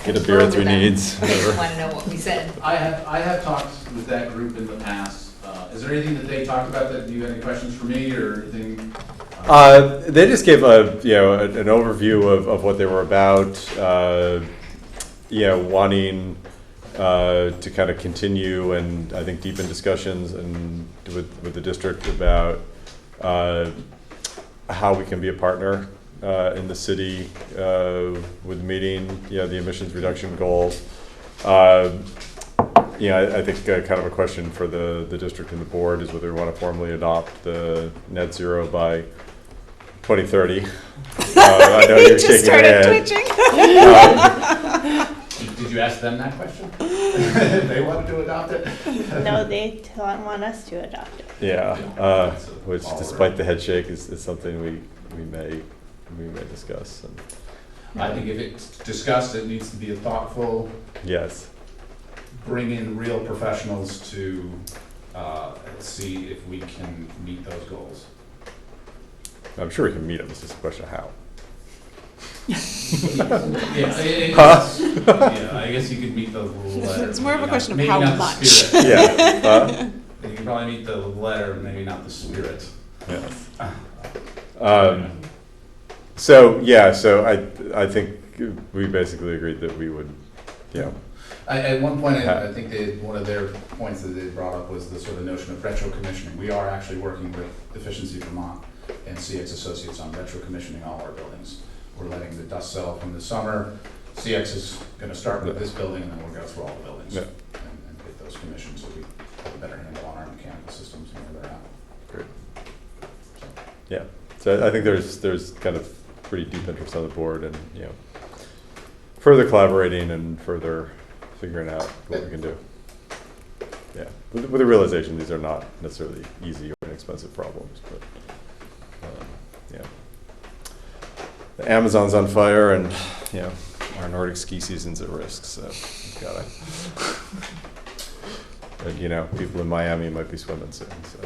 Get a beer at Three Needs, I just whatever. want to know what we said. I have talked with that group in the past. Is there anything that they talked about that you have any questions for me or anything? They just gave an overview of what they were about. Wanting to kind of continue and I think deepen discussions and with the district about how we can be a partner in the city with meeting the emissions reduction goals. I think kind of a question for the district and the board is whether we want to formally adopt the net zero by 2030. I know you're shaking your head. Twitching. Did you ask them that question? They wanted to adopt it? No, they want us to adopt it. Yeah, which despite the head shake is something we may discuss. And, I think if it's discussed, it needs to be a thoughtful, yes. bring in real professionals to see if we can meet those goals. I'm sure we can meet them. It's just a question of how. I guess you could meet the letter. It's more of a question of maybe how not the much. spirit. Yeah. You can probably meet the letter, maybe not the spirit. Yes. So I think we basically agreed that we would, At one point, I think one of their points that they brought up was the sort of notion of retro-commissioning. We are actually working with Efficiency Vermont and CX Associates on retro-commissioning all our buildings. We're letting the dust settle from the summer. CX is going to start with this building, and then we'll go through all the buildings and get those commissioned so we have a better handle on our mechanical systems and where they're at. Great. Yeah. So I think there's kind of pretty deep interest on the board, and further collaborating and further figuring out what we can do. Yeah, with the realization these are not necessarily easy or inexpensive problems, but the Amazon's on fire, and our Nordic ski season's at risk. So we've gotta, and, people in Miami might be swimming soon. So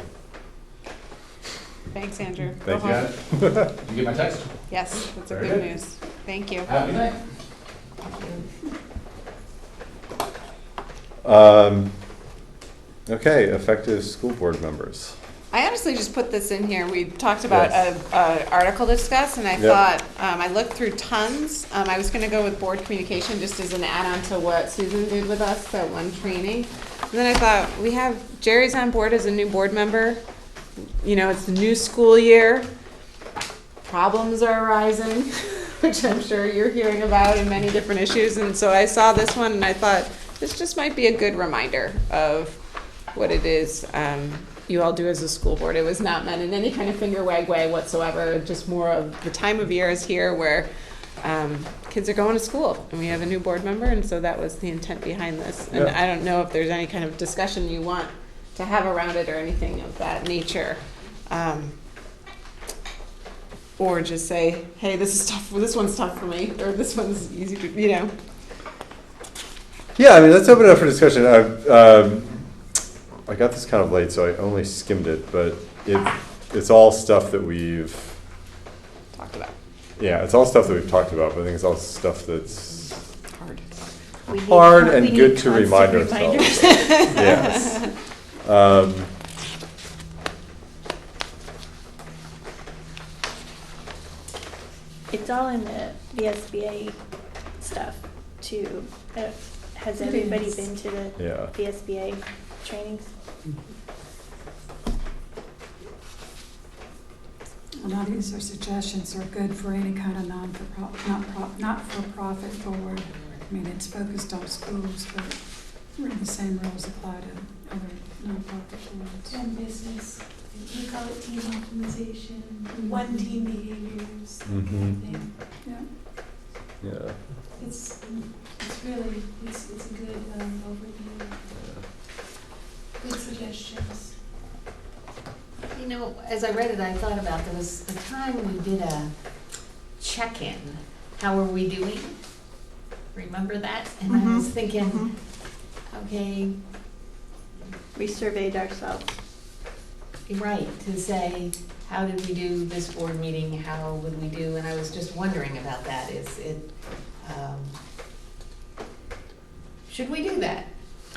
Thanks, Andrew. thank Go you. home. Did you get my text? Yes, that's a Very good good. news. Thank you. Happy night. Okay, effective school board members. I honestly just put this in here. We talked about Yes. a article to discuss, and I Yep. thought, I looked through tons. I was gonna go with board communication just as an add-on to what Susan did with us, that one training. And then I thought, Jerry's on board as a new board member. It's the new school year. Problems are arising, which I'm sure you're hearing about in many different issues. And so I saw this one and I thought, this just might be a good reminder of what it is you all do as a school board. It was not meant in any kind of finger wag way whatsoever, just more of the time of year is here where kids are going to school and we have a new board member, and so that was the intent behind this. And Yeah. I don't know if there's any kind of discussion you want to have around it or anything of that nature. Or just say, hey, this is tough, this one's tough for me, or this one's easy to, Yeah, I mean, let's open it up for discussion. I got this kind of late, so I only skimmed it, but it's all stuff that we've talked about. Yeah, it's all stuff that we've talked about, but I think it's all stuff that's Hard. hard and good to remind ourselves of. Yes. It's all in the VSBA stuff too. Has It everybody is. been to the Yeah. VSBA trainings? A lot of these are suggestions are good for any kind of not-for-profit board. I mean, it's focused on schools, but really the same rules apply to other nonprofit boards. And business, we call it team optimization, one team behaviors, that kind of thing. Yeah. Yeah. It's really, it's a good overview, good suggestions. As I read it, I thought about, there was a time we did a check-in. How are we doing? Remember that? And I was thinking, okay, We surveyed ourselves. right, to say, how did we do this board meeting? How would we do? And I was just wondering about that. Should we do that?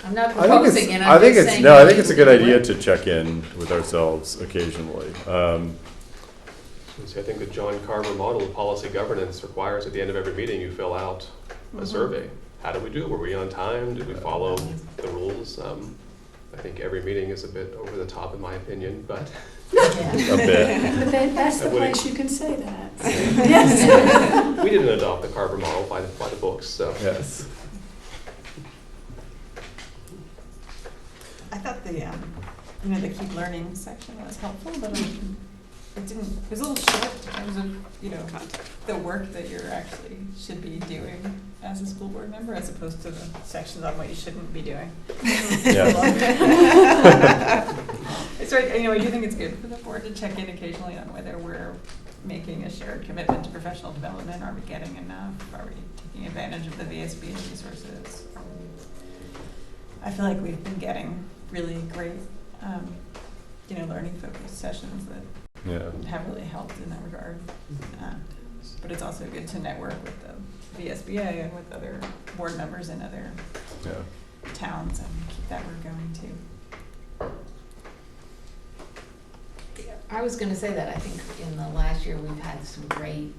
I'm not proposing it, I'm just saying. I think it's a good idea to check in with ourselves occasionally. I think the John Carver model of policy governance requires at the end of every meeting you fill out a survey. how did we do? Were we on time? Did we follow the rules? I think every meeting is a bit over the top in my opinion, but A bit. But that's the I wouldn't- place you can say that. Yes. we didn't adopt the Carver model by the books, so. Yes. I thought the, the keep learning section was helpful, but it was a little short in terms of, the work that you're actually should be doing as a school board member, as opposed to the sections on what you shouldn't be doing. It's right, I do think it's good for the board to check in occasionally on whether we're making a shared commitment to professional development. Are we getting enough? Are we taking advantage of the VSBA resources? I feel like we've been getting really great, learning focused sessions that have really helped in that regard. But it's also good to network with the VSBA and with other board members in other towns and keep that work going too. I was gonna say that, I think in the last year, we've had some great,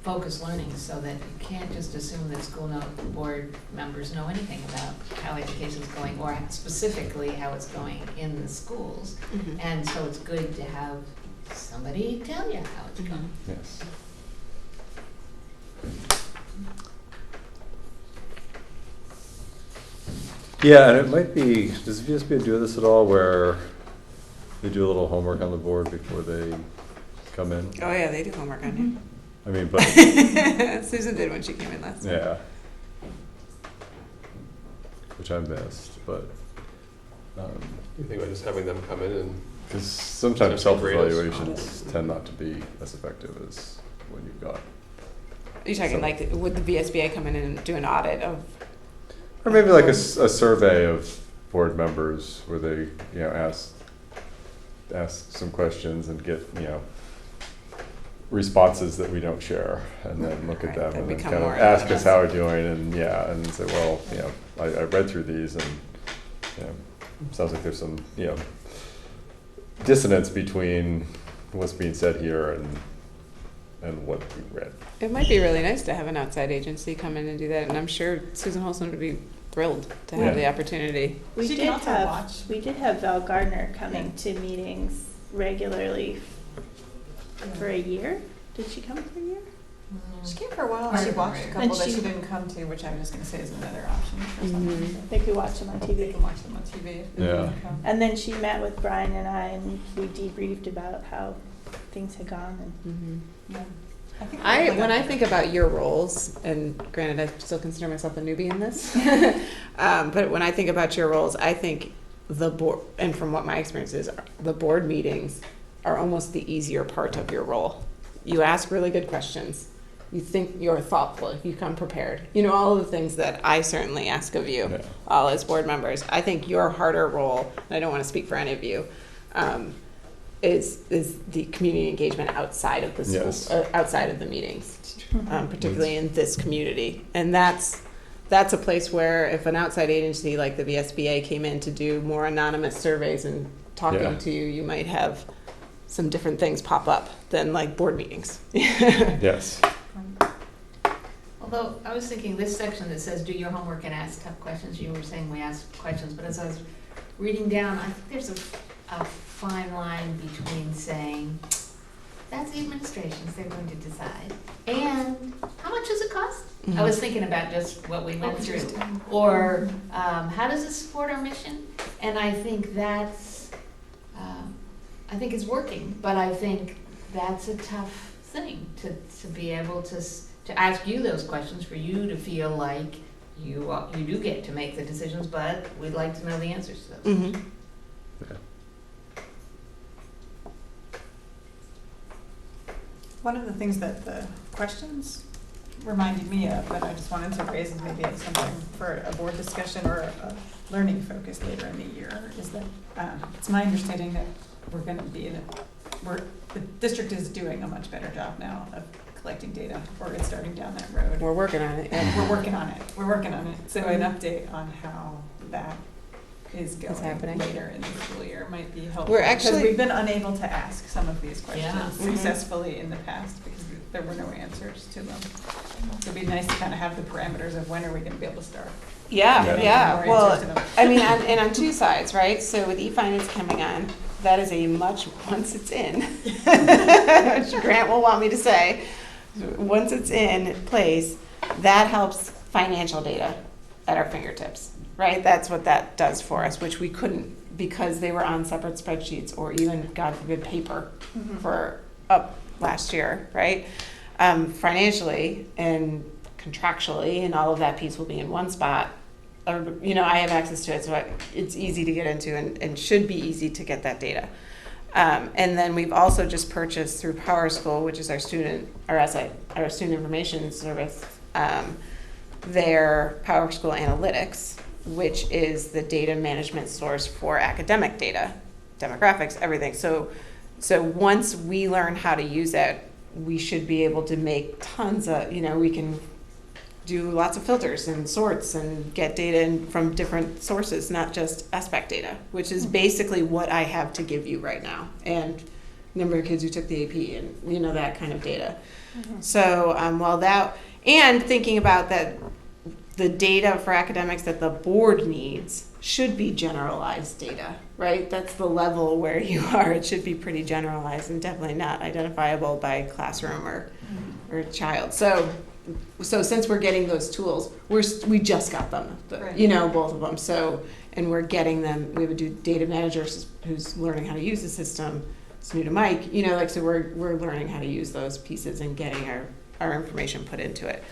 focused learning, so that you can't just assume that school board members know anything about how education's going, or specifically how it's going in the schools. Mm-hmm. And so it's good to have somebody tell you how it's going. Yes. Yeah, and it might be, does VSBA do this at all, where they do a little homework on the board before they come in? Oh yeah, they do homework on you. I mean, but, Susan did when she came in last time. yeah. Which I missed, but, You think about just having them come in and because sometimes Essentially grade us. self-evaluations tend not to be as effective as when you've got. Are you talking So- like, would the VSBA come in and do an audit of? Or maybe like a survey of board members where they, ask some questions and get, responses that we don't share, and then look at Right, them that and then become kind of more ask us evidence. how we're doing, and and say, well, I read through these, and, sounds like there's some, dissonance between what's being said here and what we read. It might be really nice to have an outside agency come in and do that, and I'm sure Susan Holson would be thrilled to have Yeah. the opportunity. We She did can also have, watch. we did have Val Gardner coming to meetings regularly for a year. Did she come for a year? She came for a while, Part she of watched it, a right. couple And that she- she didn't come to, which I was just gonna say is another option for someone. Mhm. They could watch them on They TV. can watch them on TV if they Yeah. wanna come. And then she met with Brian and I, and we debriefed about how things had gone, and Mm-hmm. Yeah. I think I, we're when I like- think about your roles, and granted, I still consider myself a newbie in this, but when I think about your roles, I think the board, and from what my experience is, the board meetings are almost the easier part of your role. You ask really good questions. You think you're thoughtful. You come prepared. All of the things that I certainly ask of you, Yeah. all as board members. I think your harder role, and I don't want to speak for any of you, is the community engagement outside of the school, Yes. outside of the meetings, particularly in this community. And that's a place where if an outside agency like the VSBA came in to do more anonymous surveys and talking Yeah. to you, you might have some different things pop up than like board meetings. Yes. Although, I was thinking this section that says, do your homework and ask tough questions, you were saying we ask questions, but as I was reading down, I think there's a fine line between saying, that's the administration's, they're going to decide, and how much does it cost? I was thinking about just what we went through, or how does it support our mission? And I think that's, I think it's working, but I think that's a tough thing to be able to ask you those questions, for you to feel like you do get to make the decisions, but we'd like to know the answers to those. Mm-hmm. One of the things that the questions reminded me of, that I just wanted to raise as maybe it's something for a board discussion or a learning focus later in the year, is that it's my understanding that we're going to be the district is doing a much better job now of collecting data, or it's starting down that road. We're working on it. Yeah. We're working on it. So an update on how that is going happening. later in the school year might be helpful. We're actually- Because we've been unable to ask some of these questions Yeah. successfully in the past, because there were no answers to them. It'd be nice to kind of have the parameters of when are we gonna be able to start. Yeah, Yeah. yeah. More Well, answers to them. I mean, and on two sides, right? So with e-finance coming on, that is a much, once it's in, which Grant will want me to say, once it's in place, that helps financial data at our fingertips, right? That's what that does for us, which we couldn't because they were on separate spreadsheets or even, God forbid, paper for up last year, right? Financially and contractually and all of that piece will be in one spot. You know, I have access to it, so it's easy to get into and should be easy to get that data. And then we've also just purchased through Power School, which is our student information service, their Power School Analytics, which is the data management source for academic data, demographics, everything. So once we learn how to use it, we should be able to make tons of, we can do lots of filters and sorts and get data in from different sources, not just SBAC data, which is basically what I have to give you right now. And number of kids who took the AP and, that kind of data. So while that, and thinking about that, the data for academics that the board needs should be generalized data, right? That's the level where you are. It should be pretty generalized and definitely not identifiable by classroom or child. So since we're getting those tools, we just got them, both of them. So, and we're getting them. We have a data manager who's learning how to use the system. It's new to Mike, so we're learning how to use those pieces and getting our information put into it.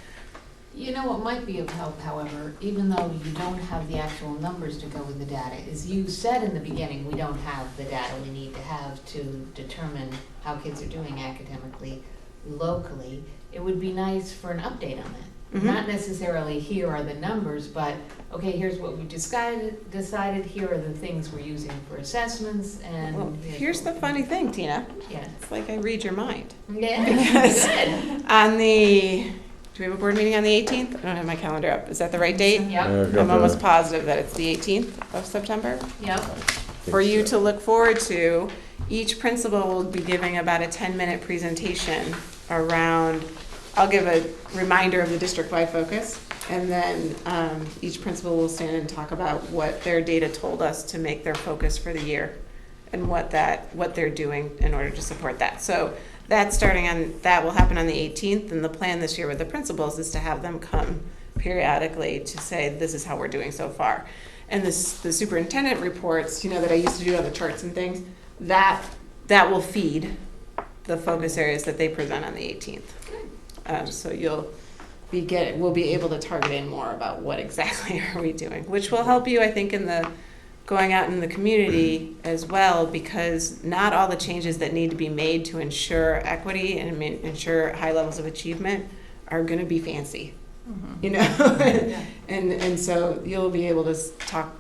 What might be of help, however, even though you don't have the actual numbers to go with the data, is you said in the beginning we don't have the data we need to have to determine how kids are doing academically locally. It would be nice for an update on that. Mm-hmm. Not necessarily here are the numbers, but okay, here's what we decided, here are the things we're using for assessments, and Well, here's the funny thing, Tina. Yeah. It's like I read your mind. Yeah. Because Good. Do we have a board meeting on the 18th? I don't have my calendar up. Is that the right date? Yep. I'm almost positive that it's the 18th of September. Yep. For you to look forward to, each principal will be giving about a 10-minute presentation around, I'll give a reminder of the district-wide focus, and then each principal will stand and talk about what their data told us to make their focus for the year and what they're doing in order to support that. So that will happen on the 18th, and the plan this year with the principals is to have them come periodically to say, this is how we're doing so far. And the superintendent reports, that I used to do on the charts and things, that will feed the focus areas that they present on the 18th. So we'll be able to target in more about what exactly are we doing, which will help you, I think, in the going out in the community as well, because not all the changes that need to be made to ensure equity and ensure high levels of achievement are going to be fancy, and so you'll be able to talk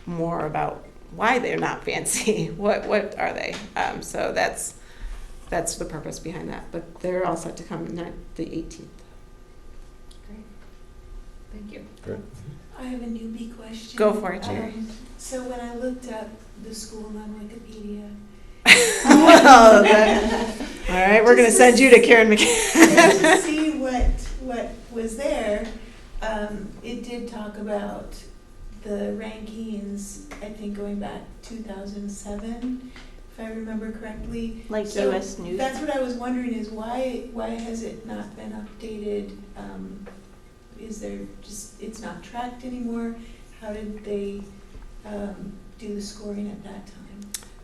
more about why they're not fancy. What are they? So that's the purpose behind that. But they're all set to come the 18th. Great. Thank you. Great. I have a newbie question. Go for it, Jerry. So when I looked up the school on Wikipedia. All right, we're going to send you to Karen McCann. To see what was there, it did talk about the rankings, I think going back 2007, if I remember correctly. Like So US News? That's what I was wondering is why has it not been updated? Is there it's not tracked anymore? How did they do the scoring at that time?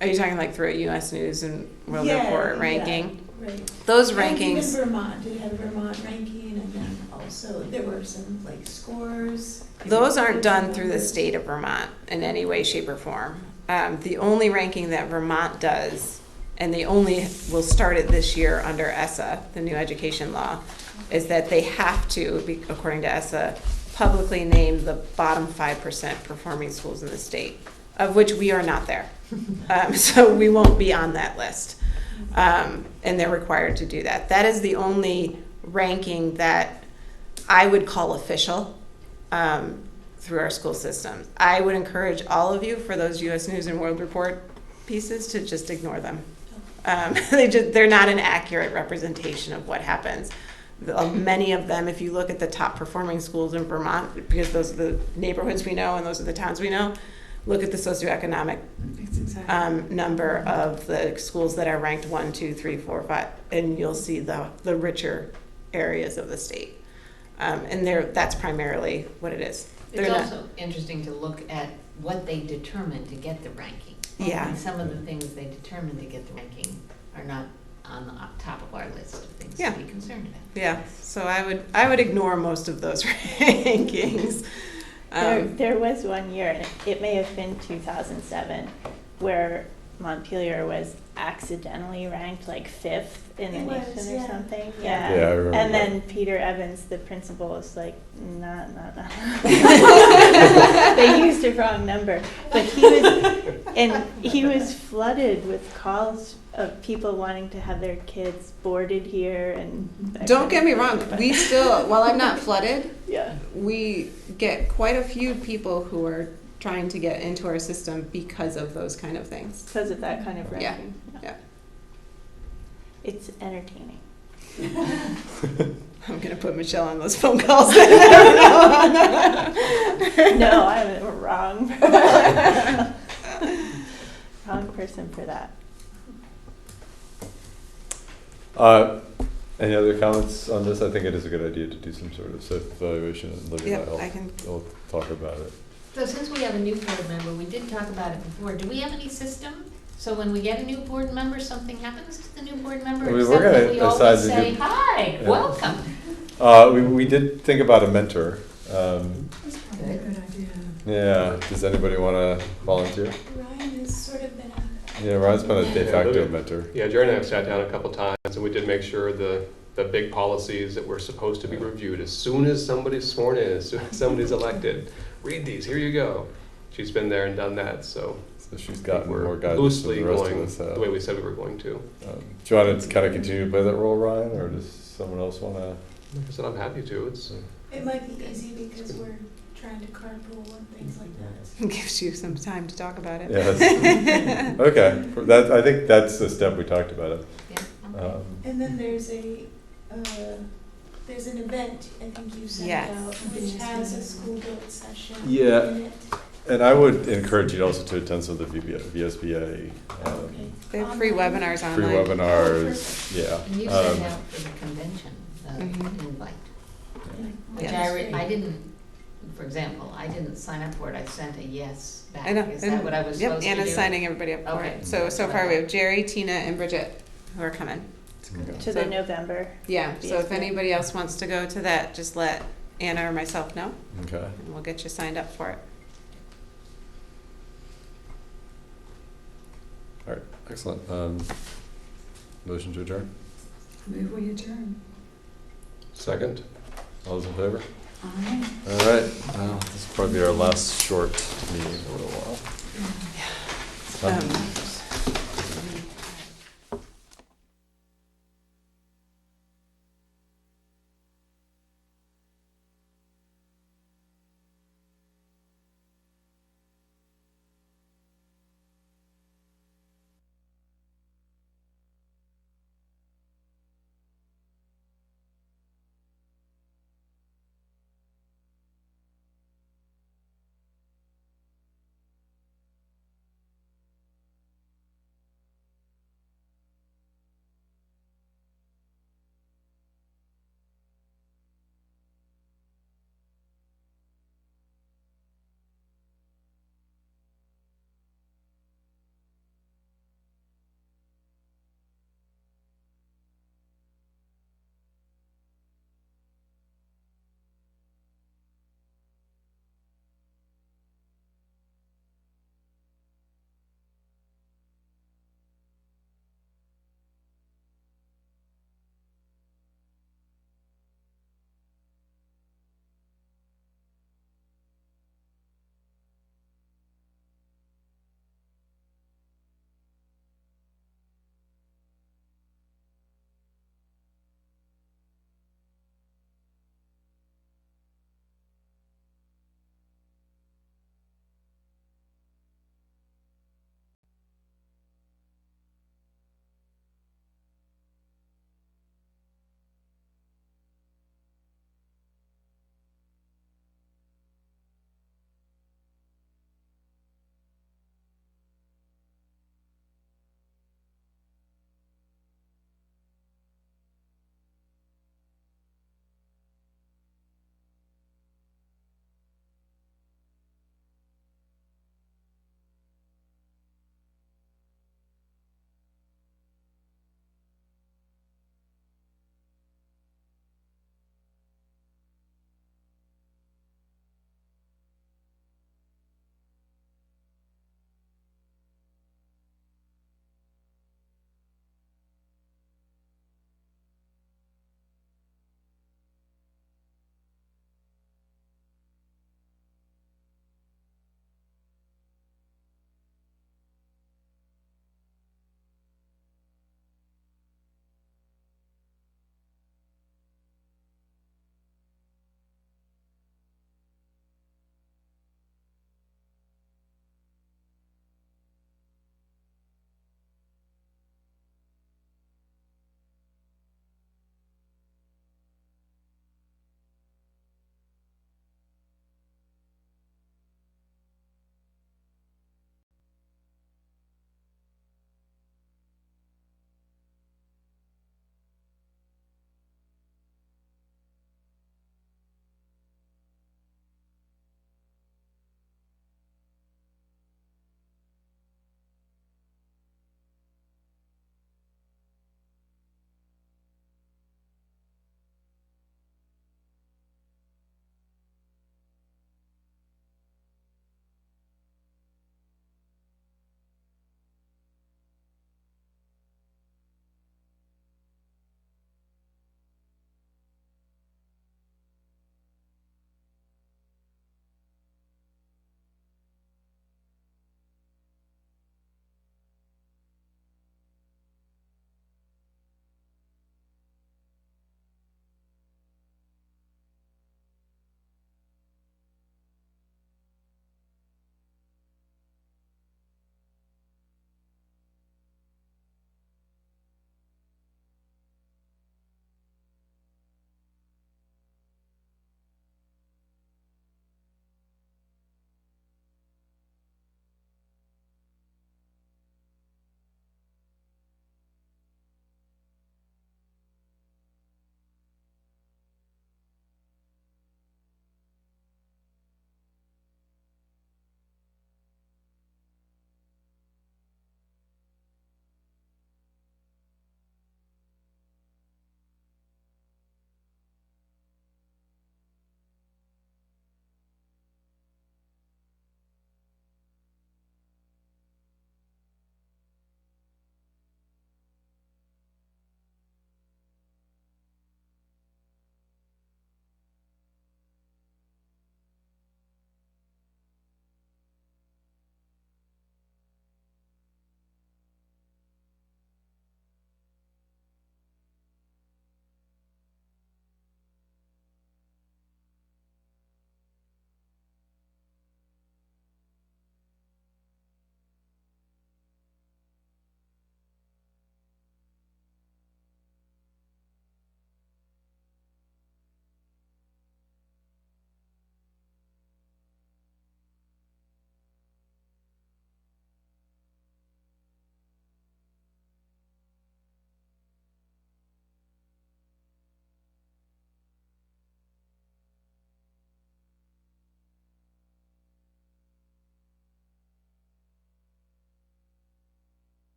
Are you talking like through a US News and World Report ranking? Yeah, right. Those And rankings. even Vermont, it had a Vermont ranking, and then also there were some scores. Those aren't done through the state of Vermont in any way, shape, or form. The only ranking that Vermont does, and they only will start it this year under ESSA, the new education law, is that they have to, according to ESSA, publicly name the bottom 5% performing schools in the state, of which we are not there. So we won't be on that list. And they're required to do that. That is the only ranking that I would call official through our school system. I would encourage all of you for those US News and World Report pieces to just ignore them. They're not an accurate representation of what happens. Many of them, if you look at the top performing schools in Vermont, because those are the neighborhoods we know and those are the towns we know, look at the socioeconomic number of the schools that are ranked 1, 2, 3, 4, 5, and you'll see the richer areas of the state. And that's primarily what it is. It's also interesting to look at what they determine to get the ranking. Yeah. And some of the things they determine to get the ranking are not on the top of our list of things to be concerned about. Yeah, so I would ignore most of those rankings. There was one year, it may have been 2007, where Montpelier was accidentally ranked like 5th in the nation or something. Yeah. Yeah, I remember And that. then Peter Evans, the principal, was like, nah. They used a wrong number. But he was flooded with calls of people wanting to have their kids boarded here and that Don't kind get of me thing, wrong, but- we still, while I'm not flooded, Yeah. we get quite a few people who are trying to get into our system because of those kind of things. Because of that kind of Yeah. ranking. Yeah. It's entertaining. I'm gonna put Michelle on those phone calls. No, I'm wrong. Wrong person for that. Any other comments on this? I think it is a good idea to do some sort of self-evaluation and look at Yep, that. I can. We'll talk about it. So since we have a new board member, we did talk about it before, do we have any system? So when we get a new board member, something happens to the new board member, We're except gonna that we assign always the say, new- hi, Yeah. welcome. We did think about a mentor. That's probably a good idea. Yeah, does anybody want to volunteer? Ryan has sort of been a. Yeah, Ryan's been a de Yeah, facto but- mentor. Yeah, Jerry and I have sat down a couple times, and we did make sure the big policies that were supposed to be reviewed as soon as somebody's sworn in, as soon as somebody's elected, read these, here you go. She's been there and done that, so So she's I think gotten we're more guidance than loosely the rest of going us the have. way we said we were going to. Do you want to kind of continue to play that role, Ryan, or does someone else want to? Like I said, I'm happy to. It's It might be easy because we're trying to carpool and things like that. Gives you some time to talk about it. Yeah, okay. I think that's the step we talked about it. Yeah, okay. And then there's an event, I think you sent Yes. out, which has a school build session Yeah. in it. And I would encourage you also to attend some of the VSBA Okay. They have free webinars online. free webinars. Yeah. And you sent out for the convention, the Mhm. invite, Yeah. which Yes. I didn't, for example, I didn't sign up for it, I sent a yes back. I know. Is that what I was supposed to do? Yep, Anna's signing everybody up for Okay. it. So far we have Jerry, Tina, and Bridget who are coming. Okay. To the So- November. Yeah, so if VSBA. anybody else wants to go to that, just let Anna or myself know, Okay. and we'll get you signed up for it. All right. Excellent. Motion to adjourn. Move we adjourn. second. All those in favor? All right. All right. Well, this will probably be our last short meeting in a little while. Um,